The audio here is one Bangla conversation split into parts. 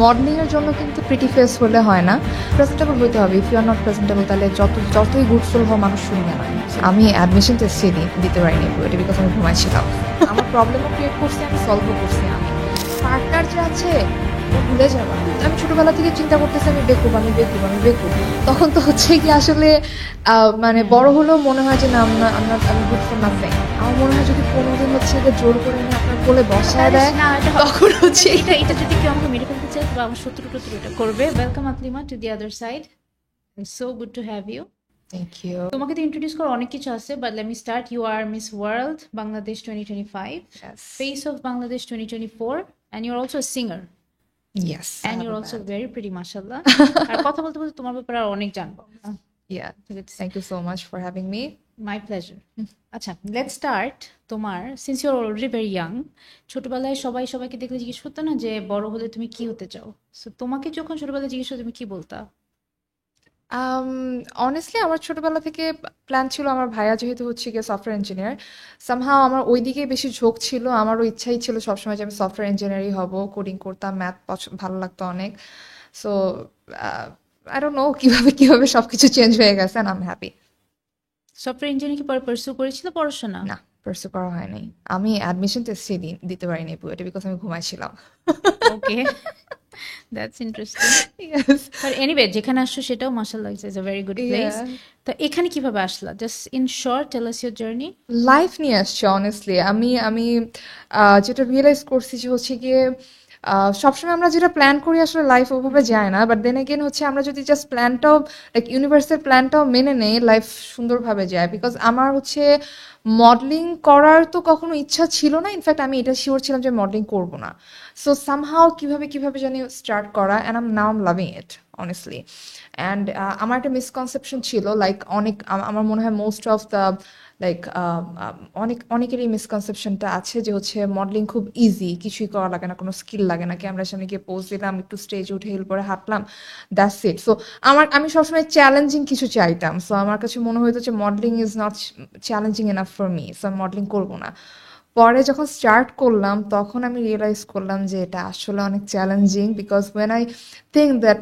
মডেলিং এর জন্য কিন্তু প্রিটি ফেস হলে হয় না, প্রেজেন্টেবল হইতে হবে। If you are not presentable তাহলে যতই গুডফুল হও মানুষ শুনবে না। আমি অ্যাডমিশন টেস্ট দিতে পারিনি এটা বিকজ আমি ঘুমাইছিলাম। আমার প্রবলেমও ক্রিয়েট করছি, আমি সলভও করছি। আমি পার্টনার যে আছে ও ভুলে যাবা। আমি ছোটবেলা থেকে চিন্তা করতেছি আমি বেকুব, আমি বেকুব, আমি বেকুব। তখন তো হচ্ছে কি আসলে মানে বড় হলেও মনে হয় যে না আমি গুড ফর নাথিং। আমার মনে হয় যদি কোনোদিন হচ্ছে যে জোর করে এনে আপনার কোলে বসায় দেয় না এটা তখন হচ্ছে এটা এটা যদি কেউ আমাকে মেরে ফেলতে চায় বা আমার শত্রু টত্রু এটা করবে। Welcome Aklima to the other side. So good to have you. Thank you. তোমাকে তো ইন্ট্রোডিউস করার অনেক কিছু আছে, but let me start. You are Miss World Bangladesh 2025, Yes. Face of Bangladesh 2024, and you're also a singer, Yes, I and have you're a also band. very pretty, mashallah. আর কথা বলতে বলতে তোমার ব্যাপারে আর অনেক জানবো। Yeah, thank you so much for having me. My pleasure. আচ্ছা, লেটস স্টার্ট। তোমার since you are already very young, ছোটবেলায় সবাই সবাইকে দেখলে জিজ্ঞেস করতো না যে বড় হলে তুমি কি হতে চাও? সো তোমাকে যখন ছোটবেলায় জিজ্ঞেস করতো তুমি কি বলতা? Um, Honestly আমার ছোটবেলা থেকে প্ল্যান ছিল, আমার ভাইয়া যেহেতু হচ্ছে গিয়ে সফটওয়্যার ইঞ্জিনিয়ার, সামহাও আমার ওই দিকে বেশি ঝোঁক ছিল। আমারও ইচ্ছাই ছিল সবসময় যে আমি সফটওয়্যার ইঞ্জিনিয়ারই হব, কোডিং করতাম, ম্যাথ ভালো লাগতো অনেক। সো আই ডোন্ট নো কিভাবে সবকিছু চেঞ্জ হয়ে গেছে, and I am happy. Software engineering কি পরে পার্সু করেছিল পড়াশোনা? না, পার্সু করা হয়নি। আমি অ্যাডমিশন টেস্ট দিতে পারিনি এটা বিকজ আমি ঘুমাইছিলাম। Okay, that's interesting. Yes. But anyway, যেখানে আসছো সেটাও মাশাআল্লাহ is a very good place. Yeah. তো এখানে কিভাবে আসলা? Just in short tell us your journey. Life নিয়ে আসছে অনেস্টলি। আমি যেটা রিয়েলাইজ করছি যে হচ্ছে গিয়ে সবসময় আমরা যেটা প্ল্যান করি আসলে লাইফ ওভাবে যায় না। বাট দেন এগেন হচ্ছে আমরা যদি জাস্ট প্ল্যানটাও লাইক ইউনিভার্সের প্ল্যানটাও মেনে নেই, লাইফ সুন্দরভাবে যায়। বিকজ আমার হচ্ছে মডেলিং করার তো কখনো ইচ্ছা ছিল না। ইনফ্যাক্ট আমি এটা শিওর ছিলাম যে মডেলিং করবো না। সো সামহাও কিভাবে জানি স্টার্ট করা, and now I'm loving it honestly. And আমার একটা মিসকনসেপশন ছিল, লাইক আমার মনে হয় মোস্ট অফ দ্য লাইক অনেকেরই মিসকনসেপশনটা আছে যে হচ্ছে মডেলিং খুব ইজি, কিছুই করা লাগে না, কোনো স্কিল লাগে না, ক্যামেরার সামনে গিয়ে পোজ দিলাম, একটু স্টেজে উঠে হিল পরে হাঁটলাম, দ্যাটস ইট। সো আমি সবসময় চ্যালেঞ্জিং কিছু চাইতাম। সো আমার কাছে মনে হতো যে modelling is not challenging enough for me, so আমি মডেলিং করবো না। পরে যখন স্টার্ট করলাম তখন আমি রিয়েলাইজ করলাম যে এটা আসলে অনেক challenging. Because when I think that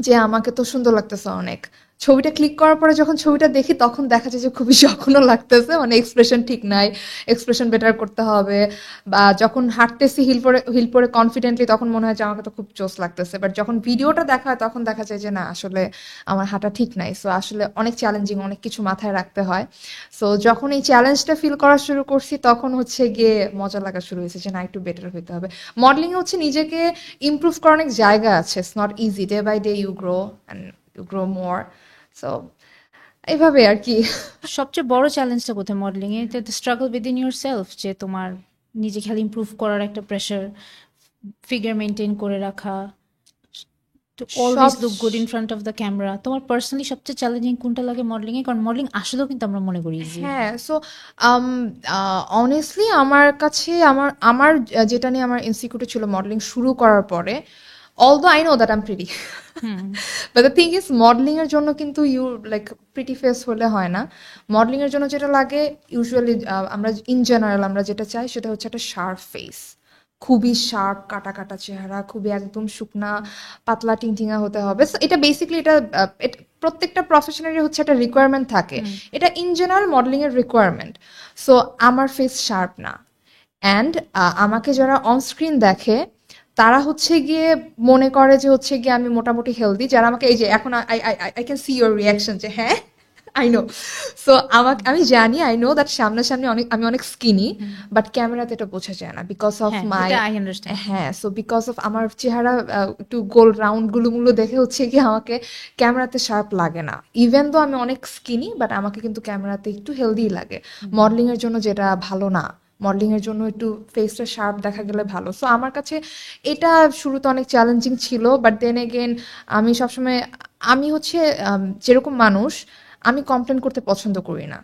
যে আমাকে তো সুন্দর লাগতেছে অনেক, ছবিটা ক্লিক করার পরে যখন ছবিটা দেখি তখন দেখা যায় যে খুবই জঘন্য লাগতেছে, মানে এক্সপ্রেশন ঠিক নাই, এক্সপ্রেশন বেটার করতে হবে। বা যখন হাঁটতেছি হিল পরে কনফিডেন্টলি তখন মনে হয় যে আমাকে তো খুব জোস লাগতেছে, বাট যখন ভিডিওটা দেখা হয় তখন দেখা যায় যে না, আসলে আমার হাঁটা ঠিক নাই। সো আসলে অনেক চ্যালেঞ্জিং, অনেক কিছু মাথায় রাখতে হয়। সো যখন এই চ্যালেঞ্জটা ফিল করা শুরু করছি তখন হচ্ছে গিয়ে মজা লাগা শুরু হয়েছে যে না, একটু বেটার হইতে হবে। মডেলিং হচ্ছে নিজেকে ইমপ্রুভ করার অনেক জায়গা আছে। It's not easy, day by day you grow and you grow more. So এইভাবে আর কি। সবচেয়ে বড় চ্যালেঞ্জটা কোথায় মডেলিং এ? The struggle within yourself, যে তোমার নিজে খালি ইমপ্রুভ করার একটা প্রেশার, ফিগার মেনটেন করে রাখা, টু সব always look good in front of the camera. তোমার পার্সোনালি সবচেয়ে চ্যালেঞ্জিং কোনটা লাগে মডেলিং এ? কারণ মডেলিং আসলেও কিন্তু আমরা মনে করি ইজি। হ্যাঁ, সো অনেস্টলি আমার কাছে আমার আমার যেটা নিয়ে আমার ইনসিকিউরিটি ছিল মডেলিং শুরু করার পরে, although I know that I am pretty, hmm. But the thing is modelling এর জন্য কিন্তু ইউ লাইক প্রিটি ফেস হলে হয় না। মডেলিং এর জন্য যেটা লাগে ইউজুয়ালি আমরা ইন জেনারেল আমরা যেটা চাই সেটা হচ্ছে একটা শার্প ফেস, খুবই শার্প কাটা কাটা চেহারা, খুবই একদম শুকনা পাতলা টিংটিঙা হতে হবে। So এটা বেসিক্যালি প্রত্যেকটা প্রফেশনালি হচ্ছে একটা রিকোয়ারমেন্ট থাকে। এটা ইন জেনারেল মডেলিং এর রিকোয়ারমেন্ট। সো আমার ফেস শার্প না, অ্যান্ড আমাকে যারা অন স্ক্রিন দেখে তারা হচ্ছে গিয়ে মনে করে যে হচ্ছে গিয়ে আমি মোটামুটি হেলদি। যারা আমাকে এই যে এখন I I I can see your reaction যে হ্যাঁ, আই নো। সো আমি জানি, আই নো দ্যাট সামনাসামনি আমি অনেক স্কিনি, বাট ক্যামেরাতে এটা বোঝা যায় না বিকজ অফ হ্যাঁ, মাই। এটা আই আন্ডারস্ট্যান্ড। হ্যাঁ, সো বিকজ অফ আমার চেহারা একটু গোল রাউন্ড গুলো দেখে হচ্ছে কি আমাকে ক্যামেরাতে শার্প লাগে না। ইভেন তো আমি অনেক স্কিনি, বাট আমাকে কিন্তু ক্যামেরাতে একটু হেলদি লাগে। মডেলিং এর জন্য যেটা ভালো না, মডেলিং এর জন্য একটু ফেসটা শার্প দেখা গেলে ভালো। সো আমার কাছে এটা শুরুতে অনেক চ্যালেঞ্জিং ছিল, বাট দেন এগেন আমি সবসময় আমি হচ্ছে যেরকম মানুষ, আমি কমপ্লেন করতে পছন্দ করি না।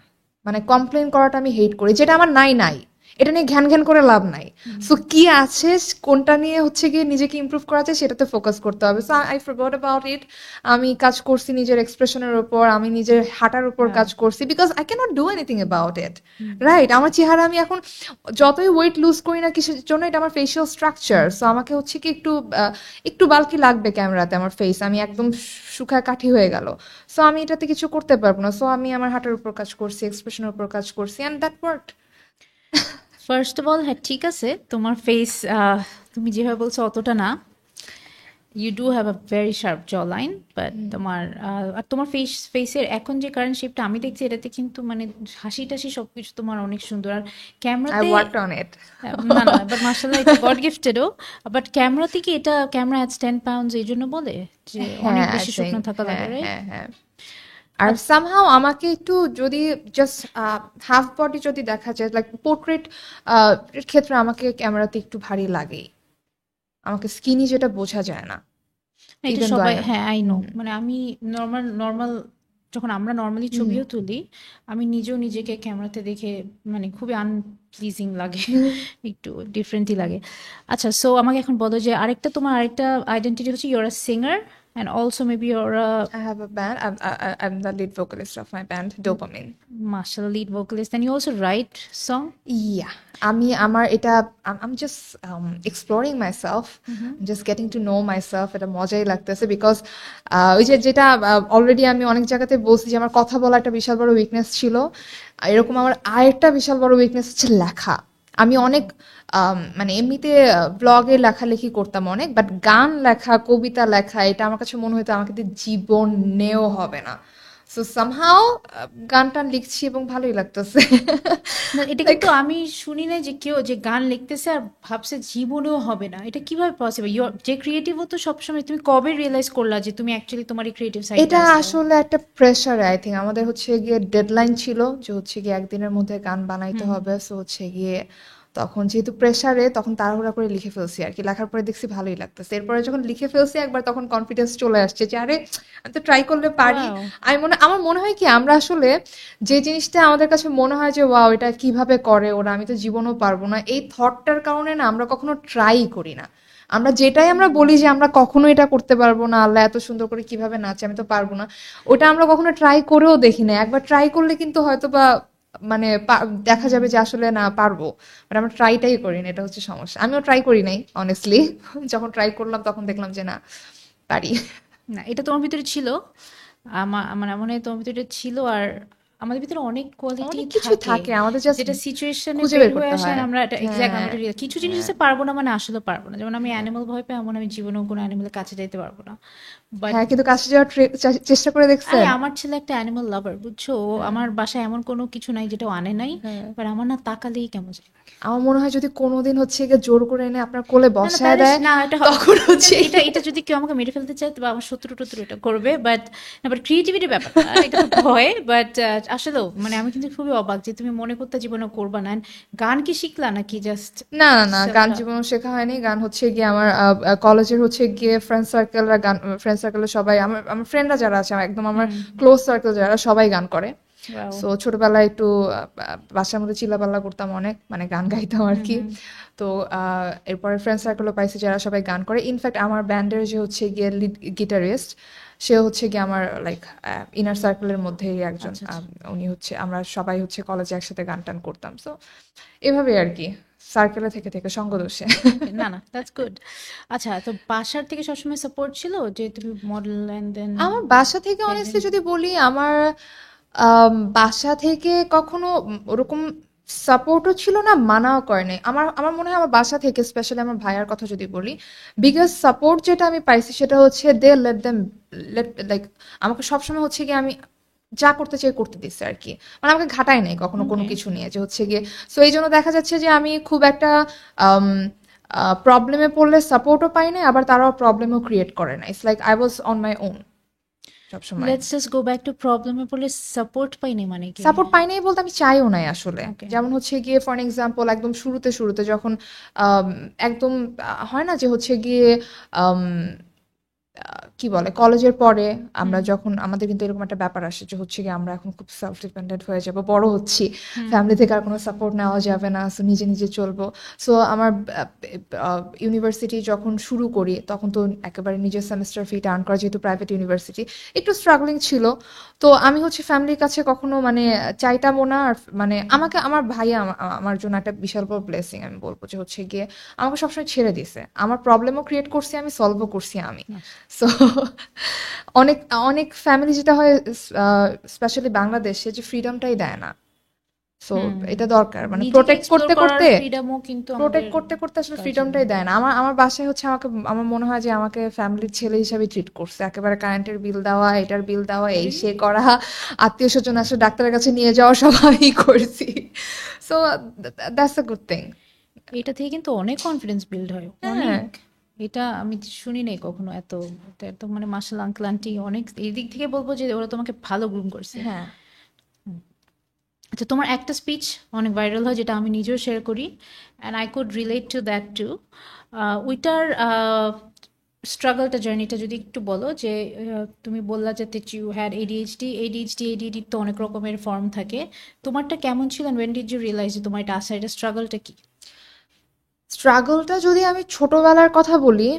মানে কমপ্লেন করাটা আমি হেট করি, যেটা আমার নাই নাই, এটা নিয়ে ঘ্যান ঘ্যান করে লাভ নাই। সো কি আছে, কোনটা নিয়ে হচ্ছে গিয়ে নিজেকে ইমপ্রুভ করা যায় সেটাতে ফোকাস করতে হবে। So I forgot about it. আমি কাজ করছি নিজের এক্সপ্রেশনের উপর, আমি নিজের হাঁটার উপর কাজ করছি, because I can't do anything about it. Right, আমার চেহারা আমি এখন যতই ওয়েট লুজ করি না কিসের জন্য, এটা আমার ফেসিয়াল স্ট্রাকচার। সো আমাকে হচ্ছে কি একটু বাল্কি লাগবে ক্যামেরাতে আমার ফেস, আমি একদম শুকায় কাঠি হয়ে গেল। সো আমি এটাতে কিছু করতে পারবো না। সো আমি আমার হাঁটার উপর কাজ করছি, এক্সপ্রেশনের উপর কাজ করছি, and that worked. First of all, হ্যাঁ ঠিক আছে, তোমার ফেস তুমি যেভাবে বলছো অতটা না। You do have a very sharp jawline, but তোমার আর তোমার ফেসের এখন যে কারেন্ট শেপটা আমি দেখছি, এটাতে কিন্তু মানে হাসি টাসি সবকিছু তোমার অনেক সুন্দর। আর আই ক্যামেরাতে ওয়ার্কড অন ইট। না না, বাট মার্শাল্লাহ এটা গড গিফটেডও। বাট ক্যামেরাতে কি এটা ক্যামেরা অ্যাডস 10 pounds এই জন্য বলে যে অনেক হ্যাঁ, বেশি শুকনো থাকা লাগে, হ্যাঁ, রাইট? হ্যাঁ, হ্যাঁ। আর সামহাও আমাকে একটু যদি জাস্ট হাফ বডি যদি দেখা যায়, লাইক পোর্ট্রেট এর ক্ষেত্রে আমাকে ক্যামেরাতে একটু ভারী লাগেই। আমাকে স্কিনি যেটা বোঝা যায় না। না, এটা ইভেন দো সবাই, আই হ্যাঁ আই নো, মানে আমি নর্মাল নর্মাল যখন আমরা নর্মালি ছবিও তুলি, আমি নিজেও নিজেকে ক্যামেরাতে দেখে মানে খুবই আনপ্লিজিং লাগে, একটু ডিফারেন্টই লাগে। আচ্ছা, সো আমাকে এখন বলো যে আরেকটা তোমার আরেকটা আইডেন্টিটি হচ্ছে your a singer and also maybe your a I have a band. I'm the lead vocalist of my band, Dopamine. Marshal lead vocalist, and you also write song. Yeah, আমি আমার এটা I'm just exploring myself. I'm just getting to know myself. এটা মজাই লাগতেছে বিকজ ওই যে যেটা অলরেডি আমি অনেক জায়গাতে বলছি যে আমার কথা বলা একটা বিশাল বড় উইকনেস ছিল। এরকম আমার আরেকটা বিশাল বড় উইকনেস হচ্ছে লেখা। আমি অনেক মানে এমনিতে ব্লগে লেখালেখি করতাম অনেক, বাট গান লেখা, কবিতা লেখা, এটা আমার কাছে মনে হতো আমাকে দিয়ে জীবনেও হবে না। সো সামহাও গান টান লিখছি এবং ভালোই লাগতেছে। না, এটা কিন্তু আমি শুনি নাই যে কেউ যে গান লিখতেছে আর ভাবছে জীবনেও হবে না। এটা কিভাবে পসিবল? যে ক্রিয়েটিভ হতো সবসময়, তুমি কবে রিয়েলাইজ করলা যে তুমি অ্যাকচুয়ালি তোমার এই ক্রিয়েটিভ সাইডটা এটা আছে? আসলে একটা প্রেশার, আই থিঙ্ক। আমাদের হচ্ছে গিয়ে ডেডলাইন ছিল যে হচ্ছে গিয়ে একদিনের মধ্যে গান বানাইতে হবে। সো হচ্ছে গিয়ে তখন যেহেতু প্রেশারে তখন তাড়াহুড়া করে লিখে ফেলছি আর কি। লেখার পরে দেখছি ভালোই লাগতেছে। এরপরে যখন লিখে ফেলছি একবার, তখন কনফিডেন্স চলে আসছে যে আরে আমি তো ট্রাই করলে পারি। ওয়াও, আমার মনে হয় কি, আমরা আসলে যে জিনিসটা আমাদের কাছে মনে হয় যে ওয়াও এটা কিভাবে করে ওরা, আমি তো জীবনেও পারবো না, এই থটটার কারণে না আমরা কখনো ট্রাই করি না। আমরা যেটাই আমরা বলি যে আমরা কখনো এটা করতে পারবো না, আল্লাহ এত সুন্দর করে কিভাবে নাচে, আমি তো পারবো না, ওটা আমরা কখনো ট্রাই করেও দেখি না। একবার ট্রাই করলে কিন্তু হয়তো বা মানে দেখা যাবে যে আসলে না পারবো, বাট আমরা ট্রাইটাই করি না, এটা হচ্ছে সমস্যা। আমিও ট্রাই করি নাই অনেস্টলি। যখন ট্রাই করলাম তখন দেখলাম যে না, পারি। না এটা তোমার ভিতরে ছিল, আমার মনে হয় তোমার ভিতরে ছিল। আর আমাদের ভিতরে অনেক কোয়ালিটি অনেক কিছু থাকে থাকে, আমাদের জাস্ট যেটা সিচুয়েশনে খুঁজে বের বের হয়ে করতে আসে, আর হয়। আমরা এটা এক্স্যাক্ট হ্যাঁ, আমাদের কিছু জিনিস হ্যাঁ, হচ্ছে পারবো না, মানে আসলে পারবো না। যেমন আমি অ্যানিমাল ভয় পাই, এমন আমি জীবনেও কোনো অ্যানিমালের কাছে যাইতে পারবো না। বাট হ্যাঁ, কিন্তু কাছে যাওয়ার চেষ্টা করে আরে দেখছেন? আমার ছেলে একটা অ্যানিমাল লাভার, বুঝছো? ও আমার বাসায় এমন কোনো কিছু নাই যেটা ও আনে নাই, হ্যাঁ, বাট আমার না তাকালেই কেমন জানি লাগে। আমার মনে হয় যদি কোনোদিন হচ্ছে গিয়ে জোর করে এনে আপনার কোলে না না, বসায় তাহলে দেয়, না, এটা তখন এটা হচ্ছে এটা এটা যদি কেউ আমাকে মেরে ফেলতে চায়, তবে আমার শত্রু টত্রু এটা করবে। বাট না, বাট ক্রিয়েটিভিটির ব্যাপারটা এটা তো ভয়। বাট আসলেও মানে আমি কিন্তু খুবই অবাক যে তুমি মনে করতে জীবনে করবা না। And গান কি শিখলা নাকি জাস্ট না না না, সেলফ? গান জীবনে শেখা হয়নি। গান হচ্ছে গিয়ে আমার কলেজের হচ্ছে গিয়ে ফ্রেন্ড সার্কেলের সবাই, আমার আমার ফ্রেন্ডরা যারা আছে, একদম আমার ক্লোজ সার্কেল যারা, সবাই গান করে। ওয়াও। সো ছোটবেলায় একটু বাসার মধ্যে চিল্লাপাল্লা করতাম অনেক, মানে গান গাইতাম আর কি। তো এরপরে ফ্রেন্ড সার্কেলও পাইছি যারা সবাই গান করে। ইনফ্যাক্ট আমার ব্যান্ডের যে হচ্ছে গিয়ে লিড গিটারিস্ট, সে হচ্ছে গিয়ে আমার লাইক ইনার সার্কেলের মধ্যেই একজন। আচ্ছা আচ্ছা। উনি হচ্ছে, আমরা সবাই হচ্ছে কলেজে একসাথে গান টান করতাম। সো এভাবে আর কি, সার্কেলে থেকে থেকে সঙ্গ দোষে। Okay, না না, দ্যাটস গুড। আচ্ছা, তো বাসার থেকে সবসময় সাপোর্ট ছিল যে তুমি মডেল অ্যান্ড দেন আমার বাসা থেকে অনেস্টলি যদি বলি, আমার বাসা থেকে কখনো ওরকম সাপোর্টও ছিল না, মানাও করে নাই। আমার আমার মনে হয় আমার বাসা থেকে, স্পেশালি আমার ভাইয়ার কথা যদি বলি, বিগেস্ট সাপোর্ট যেটা আমি পাইছি সেটা হচ্ছে দে লেট দেম, লাইক আমাকে সবসময় হচ্ছে গিয়ে আমি যা করতে চাই করতে দিচ্ছে আর কি। মানে আমাকে ঘাটায় নাই কখনো কোনো ওকে। কিছু নিয়ে যে হচ্ছে গিয়ে। সো এই জন্য দেখা যাচ্ছে যে আমি খুব একটা প্রবলেমে পড়লে সাপোর্টও পাই নাই, আবার তারাও প্রবলেমও ক্রিয়েট করে না। It's like I was on my own সবসময়। Let's just go back to প্রবলেমে পড়লে সাপোর্ট পাইনি মানে কি? সাপোর্ট পাই নাই বলতে আমি চাইও নাই আসলে। ওকে। যেমন হচ্ছে গিয়ে ফর এক্সাম্পল একদম শুরুতে শুরুতে যখন একদম হয় না যে হচ্ছে গিয়ে কি বলে কলেজের পরে আমরা যখন আমাদের কিন্তু এরকম একটা ব্যাপার আসে যে হচ্ছে কি আমরা এখন খুব সেলফ ডিপেন্ডেন্ট হয়ে যাবো, বড় হচ্ছি, ফ্যামিলি থেকে আর কোনো সাপোর্ট নেওয়া যাবে না, সো নিজে নিজে চলবো। সো আমার ইউনিভার্সিটি যখন শুরু করি তখন তো একেবারে নিজের সেমিস্টার ফিটা আর্ন করা, যেহেতু প্রাইভেট ইউনিভার্সিটি একটু স্ট্রাগলিং ছিল। তো আমি হচ্ছে ফ্যামিলির কাছে কখনো মানে চাইতামও না। আর মানে আমাকে আমার ভাইয়া আমার জন্য একটা বিশাল বড় ব্লেসিং আমি বলবো, যে হচ্ছে গিয়ে আমাকে সবসময় ছেড়ে দিছে। আমার প্রবলেমও ক্রিয়েট করছি আমি, সলভও করছি আমি। সো অনেক অনেক ফ্যামিলি যেটা হয় স্পেশালি বাংলাদেশে, যে ফ্রিডমটাই দেয় না। সো এটা দরকার, মানে নিজেকে প্রোটেক্ট এক্সপ্লোর করতে করার করতে ফ্রিডমও কিন্তু আমাদের প্রোটেক্ট করতে করতে আসলে কাজে ফ্রিডমটাই দেয় না। আমার আমার বাসায় হচ্ছে আমাকে, আমার মনে হয় যে আমাকে ফ্যামিলির ছেলে হিসাবে ট্রিট করছে। একেবারে কারেন্টের বিল দেওয়া, এটার বিল দেওয়া, এই সে করা, আত্মীয় স্বজন আসলে ডাক্তারের কাছে নিয়ে যাওয়া, সব আমি করছি। So that's a good thing. এটা থেকে কিন্তু অনেক কনফিডেন্স বিল্ড হয়, হ্যাঁ, অনেক। এটা আমি শুনি নাই কখনো এত। এটা এত মানে মার্শাল আঙ্কেল আন্টি অনেক, এই দিক থেকে বলবো যে ওরা তোমাকে ভালো গ্রুম করছে। হ্যাঁ। আচ্ছা, তোমার একটা স্পিচ অনেক ভাইরাল হয়, যেটা আমি নিজেও শেয়ার করি, and I could relate to that too. ওইটার স্ট্রাগলটা, জার্নিটা যদি একটু বলো, যে তুমি বললা যে ইউ হ্যাড এডিএইচডি তো অনেক রকমের ফর্ম থাকে, তোমারটা কেমন ছিল, ওয়েন ডিড ইউ রিয়েলাইজ যে তোমার এটা আছে, এটা স্ট্রাগলটা কি? স্ট্রাগলটা যদি আমি ছোটবেলার কথা বলি,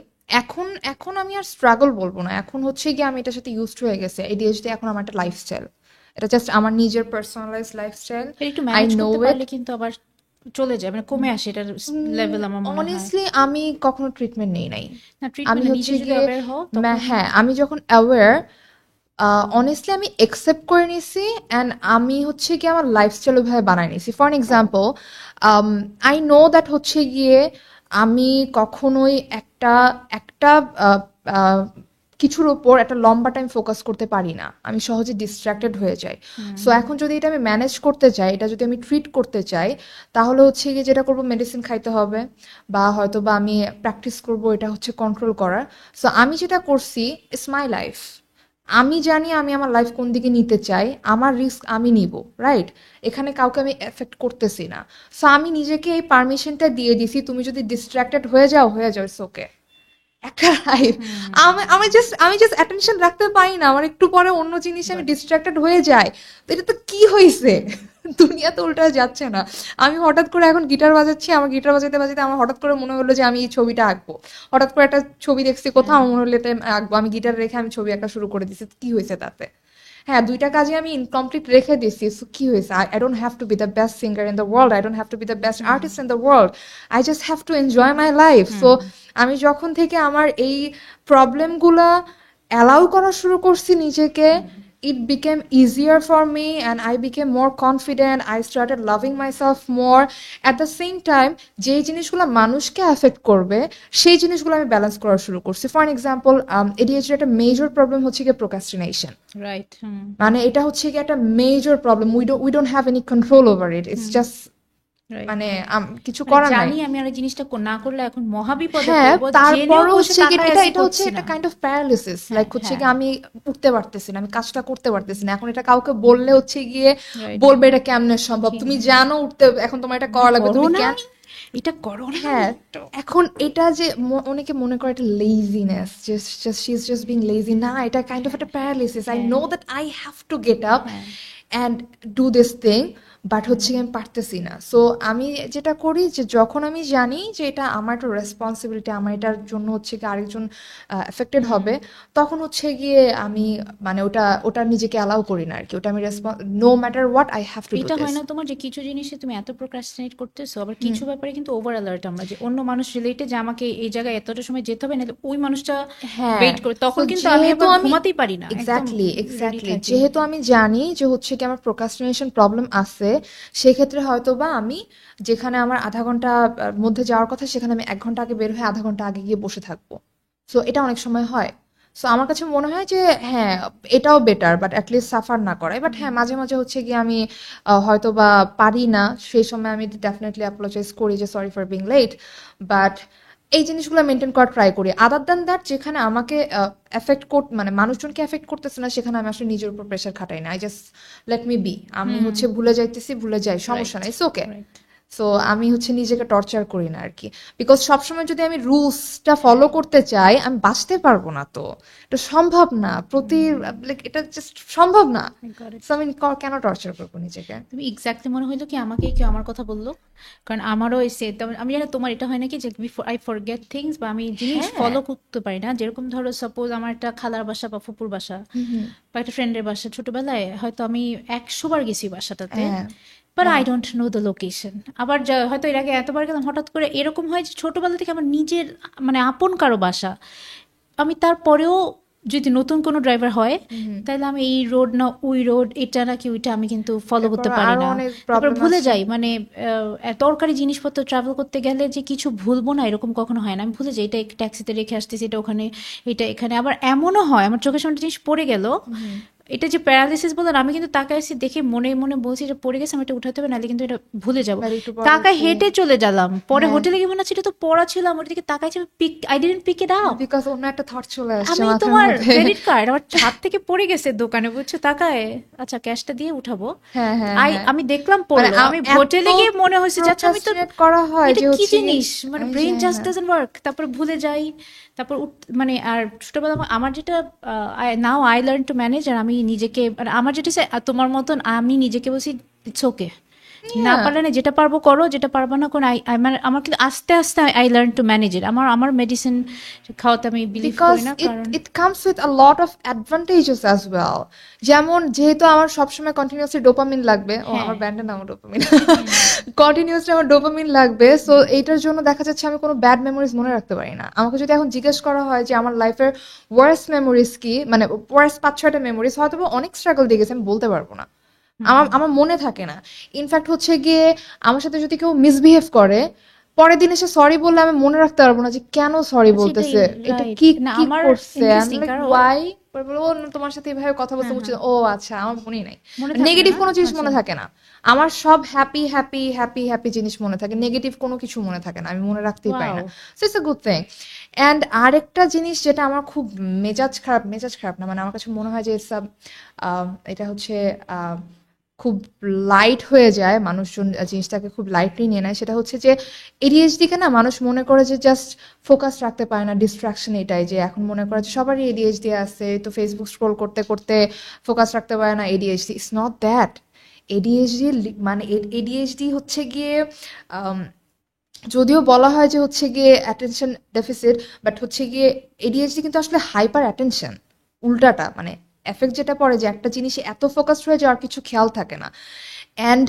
এখন এখন আমি আর স্ট্রাগল বলবো না। এখন হচ্ছে গিয়ে আমি এটার সাথে ইউজড হয়ে গেছে। এডিএইচডি এখন আমার একটা লাইফস্টাইল। এটা জাস্ট আমার নিজের পার্সোনালাইজ লাইফস্টাইল। এটা একটু আই ম্যানেজ নো করতে ইট। পারলে কিন্তু আবার চলে যায়, মানে কমে আসে এটার লেভেল, আমার মনে হয়। অনেস্টলি আমি কখনো ট্রিটমেন্ট নেই নাই। না, আমি ট্রিটমেন্ট নিজে হচ্ছে যদি গিয়ে অ্যাওয়্যার হও তখন। হ্যাঁ, আমি যখন অ্যাওয়্যার, অনেস্টলি আমি একসেপ্ট করে নিছি, অ্যান্ড আমি হচ্ছে গিয়ে আমার লাইফস্টাইল ওইভাবে বানাই নিছি। For example, I know that হচ্ছে গিয়ে আমি কখনোই একটা একটা আহ, আহ, কিছুর উপর একটা লম্বা টাইম ফোকাস করতে পারি না। আমি সহজে ডিস্ট্রাক্টেড হয়ে যাই। সো এখন যদি এটা আমি ম্যানেজ করতে চাই, এটা যদি আমি ট্রিট করতে চাই, তাহলে হচ্ছে গিয়ে যেটা করবো, মেডিসিন খাইতে হবে, বা হয়তো বা আমি প্র্যাকটিস করব এটা হচ্ছে কন্ট্রোল করার। সো আমি যেটা করছি, ইটস মাই লাইফ। আমি জানি আমি আমার লাইফ কোন দিকে নিতে চাই, আমার রিস্ক আমি নিব, রাইট? এখানে কাউকে আমি এফেক্ট করতেছি না। সো আমি নিজেকে এই পারমিশনটা দিয়ে দিছি, তুমি যদি ডিস্ট্রাক্টেড হয়ে যাও, ইটস ওকে। একটা লাইফ। আমি জাস্ট অ্যাটেনশন রাখতে পারি না, আমার একটু পরে অন্য জিনিসে আমি ডিস্ট্রাক্টেড হয়ে যাই। তো এটা তো কি হয়েছে? দুনিয়া তো উল্টা যাচ্ছে না। আমি হঠাৎ করে এখন গিটার বাজাচ্ছি, আমার গিটার বাজাতে বাজাতে আমার হঠাৎ করে মনে হলো যে আমি এই ছবিটা আঁকবো। হঠাৎ করে একটা ছবি দেখছি কোথাও, আমার মনে হলো এটা আমি আঁকবো, আমি গিটার রেখে আমি ছবি আঁকা শুরু করে দিছি। কি হয়েছে তাতে? হ্যাঁ, দুইটা কাজে আমি ইনকমপ্লিট রেখে দিছি, সো কি হয়েছে? I don't have to B the best singer in the world, I don't have to B the best artist in the world. I just have to enjoy my life. So আমি যখন থেকে আমার এই প্রবলেমগুলা অ্যালাউ করা শুরু করছি নিজেকে, it became easier for me and I became more confident. I started loving myself more. At the same time, যেই জিনিসগুলো মানুষকে অ্যাফেক্ট করবে সেই জিনিসগুলো আমি ব্যালেন্স করা শুরু করছি। ফর এক্সাম্পল, এডিএইচডি একটা মেজর প্রবলেম হচ্ছে গিয়ে প্রোক্রাস্টিনেশন। রাইট। মানে এটা হচ্ছে গিয়ে একটা major problem. We don't have any control over it. It's just right. মানে কিছু মানে করার নাই। জানি আমি আর এই জিনিসটা না করলে এখন মহাবিপদে হ্যাঁ, পড়বো, জেনেও তারপরও বসে হচ্ছে গিয়ে তাকায় এটা আছি, এটা হচ্ছে করছি একটা না। Kind of paralysis. হ্যাঁ, লাইক হচ্ছে হ্যাঁ। গিয়ে আমি উঠতে পারতেছি না, আমি কাজটা করতে পারতেছি না। এখন এটা কাউকে বললে হচ্ছে গিয়ে রাইট। বলবে এটা কেমনে সম্ভব, তুমি জানো উঠতে, এখন তোমার এটা করা লাগবে, করো তুমি না, কেন? এটা করো না। হ্যাঁ, এখন এটা যে অনেকে মনে করে এটা laziness, just she is just being lazy. না, এটা কাইন্ড অফ একটা paralysis. I know that I have to get up হ্যাঁ। And do this thing, but হচ্ছে গিয়ে আমি পারতেছি না। সো আমি যেটা করি, যে যখন আমি জানি যে এটা আমার একটা রেসপন্সিবিলিটি, আমার এটার জন্য হচ্ছে গিয়ে আরেকজন এফেক্টেড হবে, তখন হচ্ছে গিয়ে আমি মানে ওটা ওটা নিজেকে অ্যালাউ করি না আর কি। ওটা আমি no matter what, I have to do এটা দিস। হয় না তোমার, যে কিছু জিনিসে তুমি এত প্রোক্রাস্টিনেট করতেছো, আবার কিছু ব্যাপারে কিন্তু ওভার অ্যালার্ট আমরা, যে অন্য মানুষ রিলেটে যে আমাকে এই জায়গায় এতটা সময় যেতে হবে, না ওই মানুষটা হ্যাঁ, ওয়েট করে, তখন তো কিন্তু আমি যেহেতু আবার আমি ঘুমাতেই পারি না, একদম এক্স্যাক্টলি রেডি এক্স্যাক্টলি থাকি। যেহেতু আমি জানি যে হচ্ছে কি আমার প্রোক্রাস্টিনেশন প্রবলেম আছে, সেক্ষেত্রে হয়তো বা আমি যেখানে আমার আধা ঘন্টা মধ্যে যাওয়ার কথা, সেখানে আমি 1 ঘন্টা আগে বের হয়ে আধা ঘন্টা আগে গিয়ে বসে থাকবো। সো এটা অনেক সময় হয়। সো আমার কাছে মনে হয় যে হ্যাঁ, এটাও বেটার, বাট অ্যাটলিস্ট সাফার না করাই। বাট হ্যাঁ, মাঝে মাঝে হচ্ছে গিয়ে আমি হয়তো বা পারি না, সেই সময় আমি ডেফিনেটলি অ্যাপোলোজাইজ করি যে sorry for being late. But এই জিনিসগুলো মেনটেন করার ট্রাই করি। আদার দ্যান দ্যাট, যেখানে আমাকে মানে মানুষজনকে এফেক্ট করতেছে না, সেখানে আমি আসলে নিজের উপর প্রেশার খাটাই না। I just let me be. আমি হচ্ছে ভুলে যাইতেছি, ভুলে যাই, সমস্যা রাইট, নাই, ইটস ওকে। রাইট। সো আমি হচ্ছে নিজেকে টর্চার করি না আর কি, বিকজ সবসময় যদি আমি রুলসটা ফলো করতে চাই আমি বাঁচতে পারবো না, তো এটা সম্ভব না, লাইক এটা জাস্ট সম্ভব না। I got it. সো আমি কেন টর্চার করবো নিজেকে? তুমি এক্স্যাক্টলি মনে হইলো কি আমাকে কেউ আমার কথা বললো, কারণ আমারও এসে আমি জানি তোমার এটা হয় নাকি যে বিফোর আই ফরগেট থিংস, বা আমি জিনিস হ্যাঁ। ফলো করতে পারি না। যেরকম ধরো সাপোজ আমার একটা খালার বাসা বা ফুপুর বাসা বা একটা ফ্রেন্ডের বাসা, ছোটবেলায় হয়তো আমি 100 বার গেছি বাসাটাতে, হ্যাঁ but I don't know the location. আবার হয়তো এর আগে এতবার গেলাম, হঠাৎ করে এরকম হয় যে ছোটবেলা থেকে আমার নিজের মানে আপন কারো বাসা, আমি তারপরেও যদি নতুন কোনো ড্রাইভার হয় তাহলে আমি এই রোড না ওই রোড, এটা নাকি ওইটা আমি কিন্তু ফলো করতে তারপর পারি আরো না। অনেক তারপর প্রবলেম ভুলে আছে। যাই, মানে দরকারি জিনিসপত্র ট্রাভেল করতে গেলে যে কিছু ভুলবো না এরকম কখনো হয় না। আমি ভুলে যাই এটা ট্যাক্সিতে রেখে আসতেছি, এটা ওখানে, এটা এখানে। আবার এমনও হয় আমার চোখের সামনে একটা জিনিস পড়ে গেল, এটা যে প্যারালিসিস বললেন, আমি কিন্তু তাকায় এসে দেখে মনে মনে বলছি এটা পড়ে গেছে, আমি এটা উঠাতে হবে, নাহলে কিন্তু এটা ভুলে যাবো। But একটু পরে তাকায় উঠি। হেঁটে চলে গেলাম, পরে হ্যাঁ। হোটেলে গিয়ে মনে হচ্ছে এটা তো পড়া ছিল, আমার দিকে তাকাইছি, আমি I didn't pick it up. Because অন্য একটা থট চলে আসছে আমি মাথার তোমার মধ্যে। ক্রেডিট কার্ড আমার হাত থেকে পড়ে গেছে দোকানে, বুঝছো, তাকায় আচ্ছা ক্যাশটা দিয়ে উঠাবো, হ্যাঁ হ্যাঁ হ্যাঁ। আমি দেখলাম মানে পড়লো, আমি হোটেলে গিয়ে মনে হয়েছে যে আচ্ছা আমি তো, procrastinate করা হয় এটা যে কি হচ্ছে গিয়ে- জিনিস, মানে আমি ব্রেন জানি জাস্ট না। ডাজন্ট ওয়ার্ক, তারপর ভুলে যাই। তারপর মানে আর ছোটবেলা আমার যেটা now I learn to manage, আর আমি নিজেকে মানে আমার যেটা তোমার মতন আমি নিজেকে বলছি ইটস ওকে, না Yeah. পারলে না, যেটা পারবো করো, যেটা পারবো না কোনো আমার কিন্তু আস্তে আস্তে আই লার্ন টু ম্যানেজ ইট। আমার মেডিসিন খাওয়াতে আমি বিলিভ করি Because না, it কারণ it comes with a lot of advantages as well. যেমন যেহেতু আমার সবসময় কন্টিনিউয়াসলি ডোপামিন লাগবে, ও হ্যাঁ। আমার ব্যান্ডের নাম ডোপামিন, কন্টিনিউয়াসলি আমার ডোপামিন লাগবে, সো এইটার জন্য দেখা যাচ্ছে আমি কোনো ব্যাড মেমোরিজ মনে রাখতে পারি না। আমাকে যদি এখন জিজ্ঞেস করা হয় যে আমার লাইফের ওয়ার্স্ট মেমোরিজ কি, মানে ওয়ার্স্ট 5-6টা মেমোরিজ, হয়তো বা অনেক স্ট্রাগল দিয়ে গেছে, আমি বলতে পারবো না, আমার আমার মনে থাকে না। ইনফ্যাক্ট হচ্ছে গিয়ে আমার সাথে যদি কেউ মিসবিহেভ করে, পরের দিন এসে সরি বললে আমি মনে রাখতে পারবো না যে কেন সরি সেটাই বলতেছে, এটা রাইট কি না। কি আমার করছে, ইন্টারেস্টিং কারণ ওয়াই, বলবো "ও, তোমার সাথে এইভাবে কথা বলতে বলছে, ও আচ্ছা আমার মনেই নাই। মনে থাকে নেগেটিভ না? কোনো জিনিস আচ্ছা। মনে থাকে না আমার, সব হ্যাপি হ্যাপি হ্যাপি হ্যাপি জিনিস মনে থাকে, নেগেটিভ কোনো কিছু মনে থাকে না, আমি মনে রাখতেই পারি না। Wow. So it's a good thing. And আরেকটা জিনিস যেটা আমার খুব মেজাজ খারাপ না, মানে আমার কাছে মনে হয় যে এটা হচ্ছে খুব লাইট হয়ে যায়, মানুষজন জিনিসটাকে খুব লাইটলি নিয়ে নেয়, সেটা হচ্ছে যে এডিএইচডি কে না মানুষ মনে করে যে জাস্ট ফোকাস রাখতে পারে না, ডিস্ট্রাকশন এটাই, যে এখন মনে করে যে সবারই এডিএইচডি আছে, তো ফেসবুক স্ক্রোল করতে করতে ফোকাস রাখতে পারে না, ADHD it's not that. ADHD মানে এডিএইচডি হচ্ছে গিয়ে আম, যদিও বলা হয় যে হচ্ছে গিয়ে অ্যাটেনশন ডেফিসিট, বাট হচ্ছে গিয়ে এডিএইচডি কিন্তু আসলে হাইপার অ্যাটেনশন, উল্টাটা, মানে এফেক্ট যেটা পড়ে যে একটা জিনিসে এত ফোকাসড হয়ে যায় আর কিছু খেয়াল থাকে না। অ্যান্ড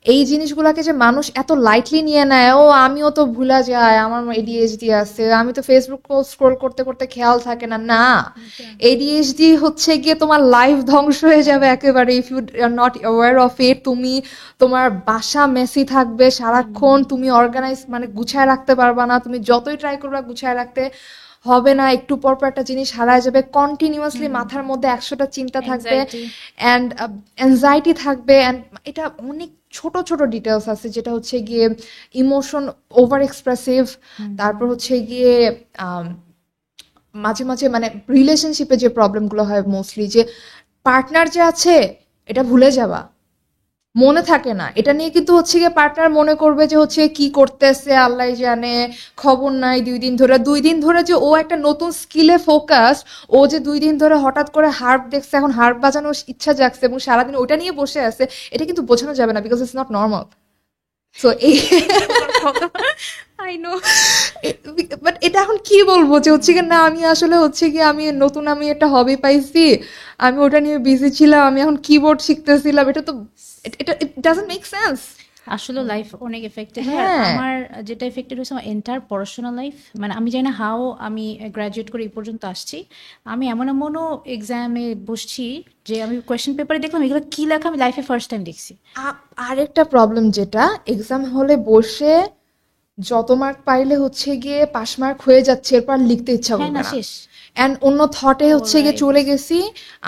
এই জিনিসগুলোকে যে মানুষ এত লাইটলি নিয়ে নেয়, ও আমিও তো ভুলা যায়, আমার এডিএইচডি আছে, আমি তো ফেসবুক স্ক্রোল করতে করতে খেয়াল থাকে না, না, এডিএইচডি হচ্ছে গিয়ে তোমার লাইফ ধ্বংস হয়ে যাবে একেবারে if you are not aware of it. তুমি তোমার বাসা মেসি থাকবে সারাক্ষণ, তুমি অর্গানাইজ মানে গুছায় রাখতে পারবা না, তুমি যতই ট্রাই করবা গুছায় রাখতে হবে না, একটু পর পর একটা জিনিস হারায় যাবে, কন্টিনিউয়াসলি মাথার মধ্যে 100টা চিন্তা থাকবে, Anxiety. অ্যান্ড অ্যাংজাইটি থাকবে, অ্যান্ড এটা অনেক ছোট ছোট ডিটেলস আছে যেটা হচ্ছে গিয়ে ইমোশন ওভার এক্সপ্রেসিভ, তারপর হচ্ছে গিয়ে আম, মাঝে মাঝে মানে রিলেশনশিপে যে প্রবলেমগুলো হয় মোস্টলি, যে পার্টনার যে আছে এটা ভুলে যাওয়া, মনে থাকে না, এটা নিয়ে কিন্তু হচ্ছে গিয়ে পার্টনার মনে করবে যে হচ্ছে কি করতেছে আল্লাহ জানে, খবর নাই 2 দিন ধরে যে ও একটা নতুন স্কিলে ফোকাস, ও যে 2 দিন ধরে হঠাৎ করে হার্প দেখছে, এখন হার্প বাজানোর ইচ্ছা জাগছে এবং সারাদিন ওটা নিয়ে বসে আছে, এটা কিন্তু বোঝানো যাবে না, because it's not normal. So এই আই নো। বাট এটা এখন কি বলবো যে হচ্ছে কি না, আমি আসলে হচ্ছে কি আমি নতুন আমি একটা হবি পাইছি, আমি ওটা নিয়ে বিজি ছিলাম, আমি এখন কিবোর্ড শিখতেছিলাম, এটা তো এটা ইট ডাজন্ট মেক সেন্স। আসলে লাইফ অনেক এফেক্টেড। হ্যাঁ। আমার যেটা এফেক্টেড হয়েছে আমার এন্টায়ার পড়াশোনা লাইফ, মানে আমি জানি না হাও আমি গ্রাজুয়েট করে এই পর্যন্ত আসছি। আমি এমনও এক্সামে বসছি যে আমি কোয়েশ্চেন পেপারে দেখলাম এগুলো কি লেখা আমি লাইফে ফার্স্ট টাইম দেখছি। আরেকটা প্রবলেম যেটা, এক্সাম হলে বসে যত মার্ক পাইলে হচ্ছে গিয়ে পাস মার্ক হয়ে যাচ্ছে, এরপর আর লিখতে ইচ্ছা হ্যাঁ করবে না, না, শেষ। এন্ড অন্য থটে হচ্ছে গিয়ে Alright. চলে গেছি,